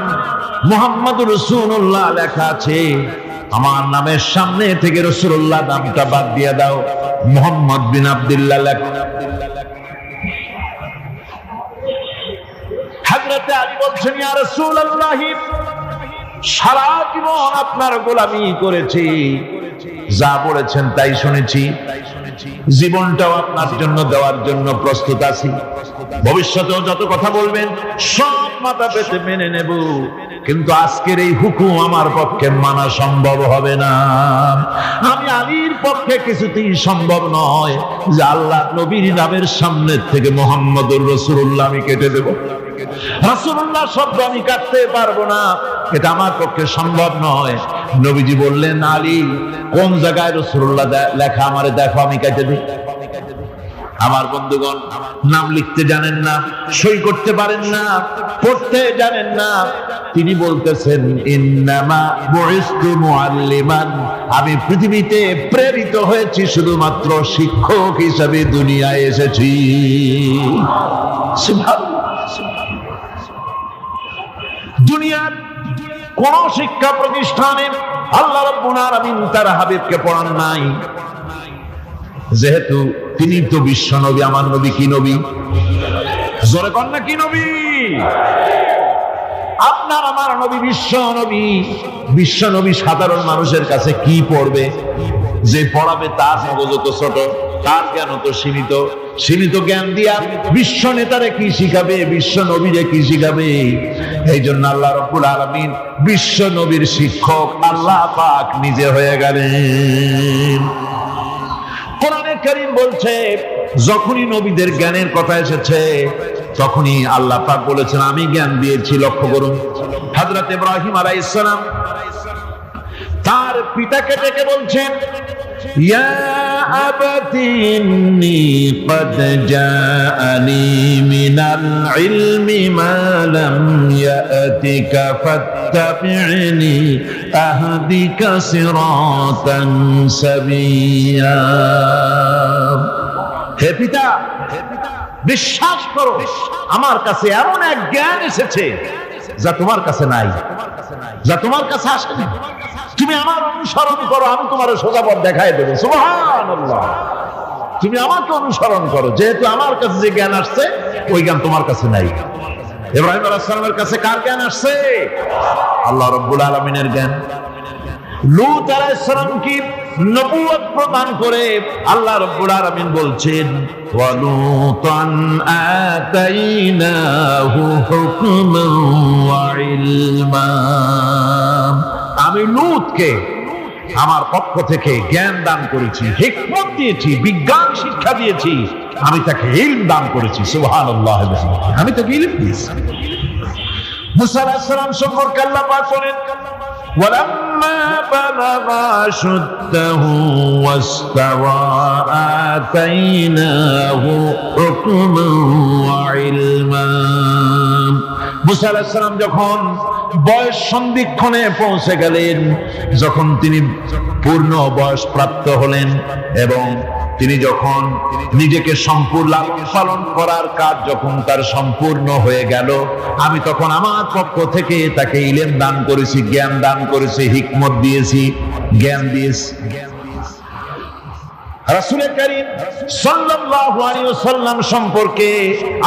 মুহাম্মদুর রাসূলুল্লাহ লেখা আছে, আমার নামের সামনে থেকে রাসূলুল্লাহ নামটা বাদ দিয়ে দাও, মুহাম্মদ বিন আব্দুল্লাহ লেখো। হযরত আলী বলছেন, ইয়া রাসূলুল্লাহ, সারা জীবন আপনার গোলামি করেছি, যা বলেছেন তাই শুনেছি, জীবনটাও আপনার জন্য দেওয়ার জন্য প্রস্তুত আছি, ভবিষ্যতেও যত কথা বলবেন সব মাথা পেতে মেনে নেব, কিন্তু আজকের এই হুকুম আমার পক্ষে মানা সম্ভব হবে না। আমি আলীর পক্ষে কিছুতেই সম্ভব নয় যে আল্লাহ নবীর নামের সামনে থেকে মুহাম্মদুর রাসূলুল্লাহ আমি কেটে দেব। রাসূলুল্লাহ শব্দ আমি কাটতে পারবো না, এটা আমার পক্ষে সম্ভব নয়। নবীজি বললেন, আলী, কোন জায়গায় রাসূলুল্লাহ লেখা আমারে দেখো, আমি কেটে দিই। আমার বন্ধুগণ, নাম লিখতে জানেন না, সই করতে পারেন না, পড়তে জানেন না, তিনি বলতেছেন, ইন্নামা বুইসতু মুআল্লিমান, আমি পৃথিবীতে প্রেরিত হয়েছি শুধুমাত্র শিক্ষক হিসেবে দুনিয়ায় এসেছি। সুবহানাল্লাহ। দুনিয়ার কোন শিক্ষা প্রতিষ্ঠানে আল্লাহ রাব্বুল আলামিন তার হাবিবকে পড়ান নাই, যেহেতু তিনি তো বিশ্ব নবী। আমার নবী কি নবী? জোরে কন না, কি নবী? আপনার আমার নবী বিশ্ব নবী সাধারণ মানুষের কাছে কি পড়বে? যে পড়াবে তার মগজ তো ছোট, তার জ্ঞান তো সীমিত জ্ঞান দিয়া বিশ্ব নেতারে কি শিখাবে, বিশ্ব নবীরে কি শিখাবে? এই জন্য আল্লাহ রাব্বুল আলামিন বিশ্ব নবীর শিক্ষক আল্লাহ পাক নিজে হয়ে গেলেন। কোরআনে কারীম বলছে, যখনই নবীদের জ্ঞানের কথা এসেছে তখনই আল্লাহ পাক বলেছেন আমি জ্ঞান দিয়েছি। লক্ষ্য করুন, হযরত ইব্রাহিম আলাইহিস সালাম তার পিতাকে ডেকে বলছেন, ইয়া আবাতি ইন্নী ক্বাদ জাআনি মিনাল ইলমি মা লাম ইয়াতিকা ফাত্তাবি'নি আহদিকা সিরাতান সাবিয়্যা। হে পিতা, বিশ্বাস করো আমার কাছে এমন এক জ্ঞান এসেছে যা তোমার কাছে নাই, যা তোমার কাছে আসেনি। তুমি আমার অনুসরণ করো, আমি তোমার সোজা পথ দেখাই দেবো। সুবহানাল্লাহ। তুমি আমাকে অনুসরণ করো, যেহেতু আমার কাছে যে জ্ঞান আসছে ওই জ্ঞান তোমার কাছে নাই। ইব্রাহিম আলাইহিস সালামের কাছে কার জ্ঞান আসছে? আল্লাহ রাব্বুল আলামিনের জ্ঞান। লূত আলাইহিস সালামকে নবুয়ত প্রদান করে আল্লাহ রাব্বুল আলামিন বলছেন, ওয়া লূতান আতাইনাহু হুকমান ওয়া ইলমা। আমি লূতকে আমার পক্ষ থেকে জ্ঞান দান করেছি, হিকমত দিয়েছি, বিজ্ঞান শিক্ষা দিয়েছি, আমি তাকে ইলম দান করেছি। সুবহানাল্লাহ। আমি তাকে ইলম দিয়েছি। মুসা আলাইহিস সালাম সম্পর্কে আল্লাহ পাক বলেন, ওয়ালাম্মা বালাগা আশুদ্দাহু ওয়াস্তাওয়া আতাইনাহু হুকমান ওয়া ইলমা। মুসা আলাইহিস সালাম যখন বয়স সন্ধিক্ষণে পৌঁছে গেলেন, যখন তিনি পূর্ণ বয়স প্রাপ্ত হলেন এবং তিনি যখন নিজেকে সম্পূর্ণ লালন পালন করার কাজ যখন তার সম্পূর্ণ হয়ে গেল, আমি তখন আমার পক্ষ থেকে তাকে ইলম দান করেছি, জ্ঞান দান করেছি, হিকমত দিয়েছি, জ্ঞান দিয়েছি। রাসূল কারীম সাল্লাল্লাহু আলাইহি ওয়াসাল্লাম সম্পর্কে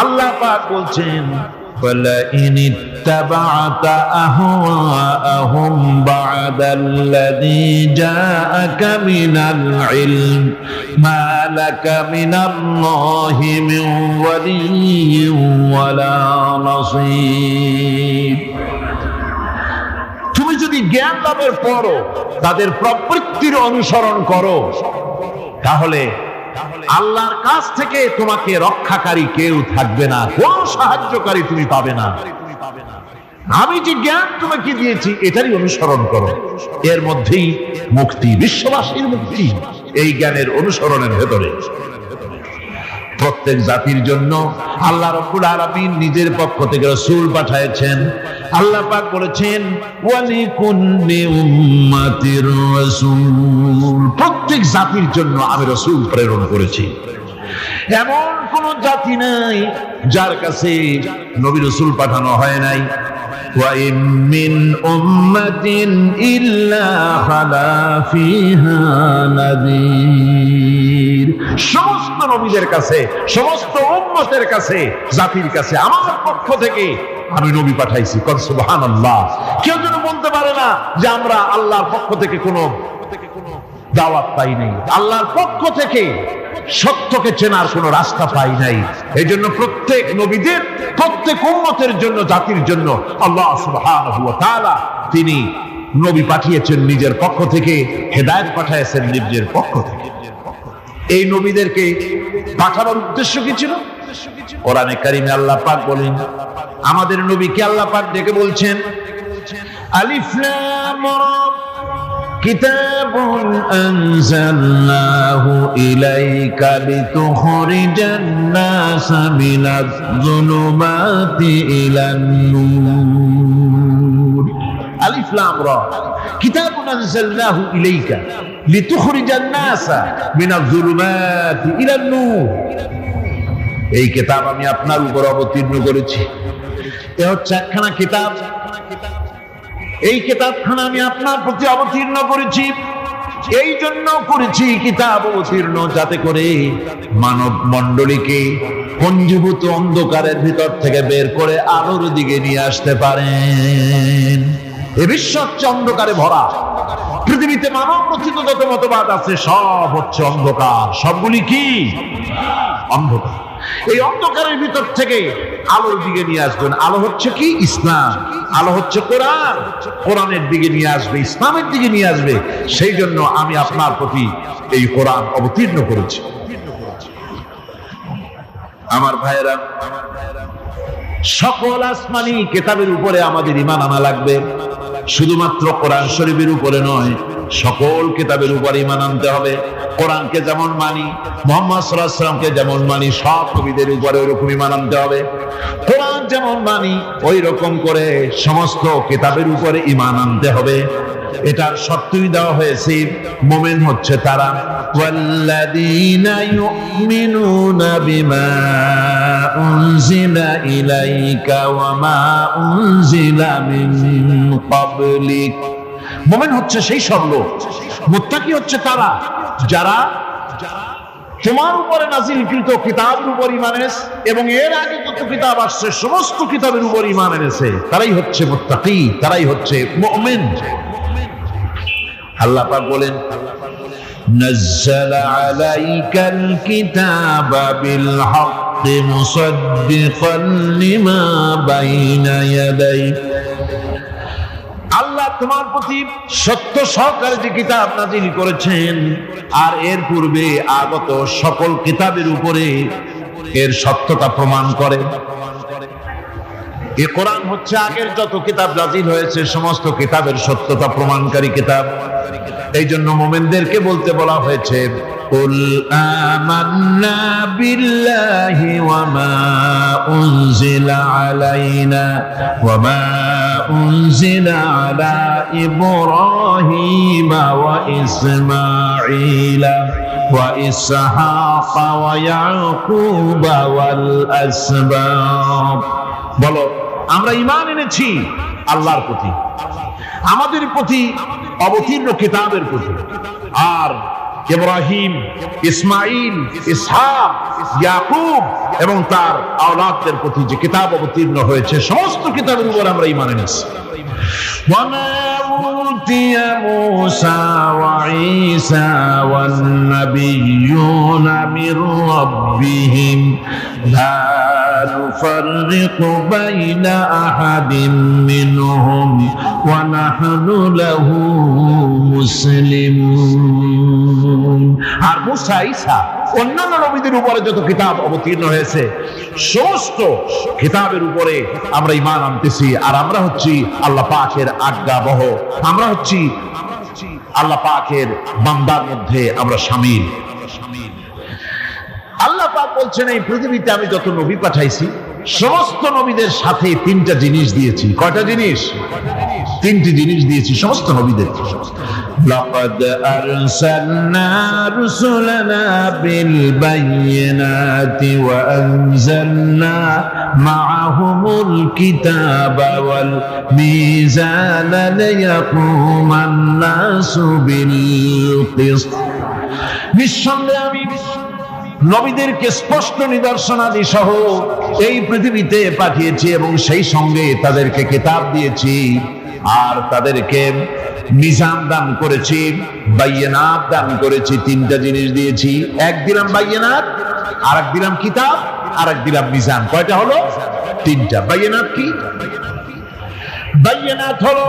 আল্লাহ পাক বলছেন, وَلَئِنِ اتَّبَعْتَ أَهْوَاءَهُمْ بَعْدَ الَّذِي جَاءَكَ مِنَ الْعِلْمِ مَا لَكَ مِنَ اللَّهِ مِنْ وَلِيٍّ وَلَا نَصِيرٍ। তুমি যদি জ্ঞান লাভের পরও তাদের প্রবৃত্তির অনুসরণ করো, তাহলে আল্লাহর কাছ থেকে তোমাকে রক্ষাকারী কেউ থাকবে না, কোন সাহায্যকারী তুমি পাবে না। আমি যে জ্ঞান তোমাকে দিয়েছি এটারই অনুসরণ করো, এর মধ্যেই মুক্তি, বিশ্ববাসীর মুক্তি এই জ্ঞানের অনুসরণের ভেতরে। প্রত্যেক জাতির জন্য আল্লাহ রাব্বুল আলামিন নিজের পক্ষ থেকে রাসূল পাঠিয়েছেন। আল্লাহ পাক বলেছেন, ওয়ালিকুল্লি উম্মাতির রাসূল। প্রত্যেক জাতির জন্য আমি রাসূল প্রেরণ করেছি। এমন কোন জাতি নাই যার কাছে নবী রাসূল পাঠানো হয় নাই। ওয়া ইম মিন উম্মাতিন ইল্লা খালা ফিহা নাযীর। সমস্ত নবীদের কাছে, সমস্ত উম্মতের কাছে, জাতির কাছে আমার পক্ষ থেকে আমি নবী পাঠাইছি। সুবহানাল্লাহ। কেউ যেন বলতে পারে না যে আমরা আল্লাহর পক্ষ থেকে কোনো দাওয়াত পাই নাই, আল্লাহর পক্ষ থেকে সত্যকে চেনার কোনো রাস্তা পাই নাই। এই জন্য প্রত্যেক নবীদের, প্রত্যেক উম্মতের জন্য, জাতির জন্য আল্লাহ সুবহানাহু ওয়া তাআলা তিনি নবী পাঠিয়েছেন নিজের পক্ষ থেকে, হেদায়েত পাঠিয়েছেন নিজের পক্ষ থেকে। এই নবীদেরকে পাঠানোর উদ্দেশ্য কি ছিল? কোরআনে কারিমে আল্লাহ পাক বলেন, আমাদের নবীকে আল্লাহ পাক ডেকে বলছেন, আলিফ লাম রা কিতাবুন আনজালনাহু ইলাইকা লিতুখরিজান নাসা মিনাজ যুলুমাতি ইলান নূর। আলিফ লাম রা কিতাবুন আনজালনাহু ইলাইকা লিতুখরিজান নাসা মিনাজ যুলুমাতি ইলান নূর। এই কিতাব আমি আপনার উপর অবতীর্ণ করেছি। এ হচ্ছে একখানা কিতাব। এই কিতাবখানা আমি আপনার প্রতি অবতীর্ণ করেছি এই জন্য করেছি কিতাব অবতীর্ণ, যাতে করে মানব মণ্ডলীকে পঞ্জীভূত অন্ধকারের ভিতর থেকে বের করে আলোর দিকে নিয়ে আসতে পারেন। এ বিশ্ব হচ্ছে অন্ধকারে ভরা। পৃথিবীতে মানব রচিত যত মতবাদ আছে সব হচ্ছে অন্ধকার। সবগুলি কি? অন্ধকার। এই অন্ধকারের ভিতর থেকে আলোর দিকে নিয়ে আসবেন। আলো হচ্ছে কি? ইসলাম। আলো হচ্ছে কোরআন। কোরআনের দিকে নিয়ে আসবে, ইসলামের দিকে নিয়ে আসবে। সেই জন্য আমি আপনার প্রতি এই কোরআন অবতীর্ণ করেছি। আমার ভাইয়েরা, সকল আসমানি কিতাবের উপরে আমাদের ঈমান আনা লাগবে। শুধুমাত্র কোরআন শরীফের উপরে নয়, সকল কিতাবের উপরে ঈমান আনতে হবে। কোরআনকে যেমন মানি, মুহাম্মদ সাল্লাল্লাহু আলাইহি ওয়াসাল্লামকে যেমন মানি, সব নবীদের উপরে ওইরকম ঈমান আনতে হবে। কোরআন যেমন মানি ওই রকম করে সমস্ত কিতাবের উপরে ঈমান আনতে হবে। এটার শর্তই দেওয়া হয়েছে, মুমিন হচ্ছে তারা ওয়াল্লাযীনা ইউমিনুনা বিমা উনজিলা ইলাইকা ওয়া মা উনজিলা মিন ক্বাবলিক। মুমিন হচ্ছে সেই সব লোক, মুত্তাকি হচ্ছে তারা যারা তোমার উপরে নাযিলকৃত কিতাবের উপর ঈমান এনেছে এবং এর আগে যত কিতাব আসছে সমস্ত কিতাবের উপর ঈমান এনেছে। তারাই হচ্ছে মুত্তাকি, তারাই হচ্ছে মুমিন। আল্লাহ পাক বলেন, নাযালা আলাইকাল কিতাবা বিল হাক্কি মুসাদ্দিকান লিমা বাইনা ইয়াদাইহি। আল্লাহ তোমার প্রতি সত্য সহকারে যে কিতাব নাযিল করেছেন আর এর পূর্বে আগত সকল কিতাবের উপরে এর সত্যতা প্রমাণ করে। এ কোরআন হচ্ছে আগের যত কিতাব নাযিল হয়েছে সমস্ত কিতাবের সত্যতা প্রমাণকারী কিতাব। এই জন্য মুমিনদেরকে বলতে বলা হয়েছে, কুল আমান্না বিল্লাহি ওয়া মা উনজিলা আলাইনা ওয়া মা উনজিলা আলা ইব্রাহিমা ওয়া ইসমাঈলা ওয়া ইসহাকা ওয়া ইয়াকুবা ওয়াল আসবাত। বলো, আমরা ঈমান এনেছি আল্লাহর প্রতি, আমাদের প্রতি অবতীর্ণ কিতাবের প্রতি, আর ইব্রাহিম, ইসমাইল, ইসহাক, ইয়াকুব এবং তার আওলাদদের প্রতি যে কিতাব অবতীর্ণ হয়েছে সমস্ত কিতাবের উপর আমরা ঈমান এনেছি। وما أوتي موسى وعيسى والنبيون من ربهم لا نفرق بين أحد منهم ونحن له مسلمون। আর মুসা, ঈসা, অন্যান্য নবীদের উপরে যত কিতাব অবতীর্ণ হয়েছে সমস্ত কিতাবের উপরে আমরা ঈমান আনতেছি। আর আমরা হচ্ছি আল্লাহ পাকের আজ্ঞাবহ, আমরা হচ্ছি আল্লাহ পাকের বান্দার মধ্যে আমরা শামিল। আল্লাহ পাক বলছেন, এই পৃথিবীতে আমি যত নবী পাঠাইছি সমস্ত নবীদের সাথে তিনটা জিনিস দিয়েছি। কয়টা জিনিস? তিনটি জিনিস দিয়েছি সমস্ত নবীদের। লাকাদ আরসালনা রুসুলানা বিল বায়িনাতি ওয়া আনজালনা মাআহুমুল কিতাবা ওয়াল মিজানা লিয়াকুমান নাসু বিল কিসত। নিঃসন্দেহে আমি নবীদেরকে স্পষ্ট নিদর্শনাদি সহ এই পৃথিবীতে পাঠিয়েছি এবং সেই সঙ্গে তাদেরকে কিতাব দিয়েছি আর তাদেরকে মিজান দান করেছি, বাইয়িনাত দান করেছি। তিনটা জিনিস দিয়েছি, এক দিলাম বাইয়িনাত, আর এক দিলাম কিতাব, আর এক দিলাম মিজান। কয়টা হলো? তিনটা। বাইয়িনাত কি? বাইয়িনাত হলো,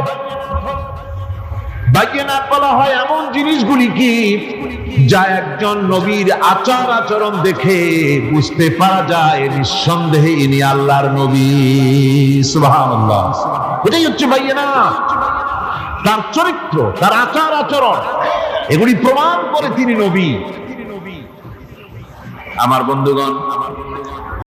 বাইয়িনাত বলা হয় এমন জিনিসগুলি কি যা একজন নবীর আচার আচরণ দেখে বুঝতে পারা যায় নিঃসন্দেহে ইনি আল্লাহর নবী। সুবহানাল্লাহ। এটাই হচ্ছে বাইয়িনাত। তার চরিত্র, তার আচার আচরণ এগুলি প্রমাণ করে তিনি নবী। আমার বন্ধুগণ,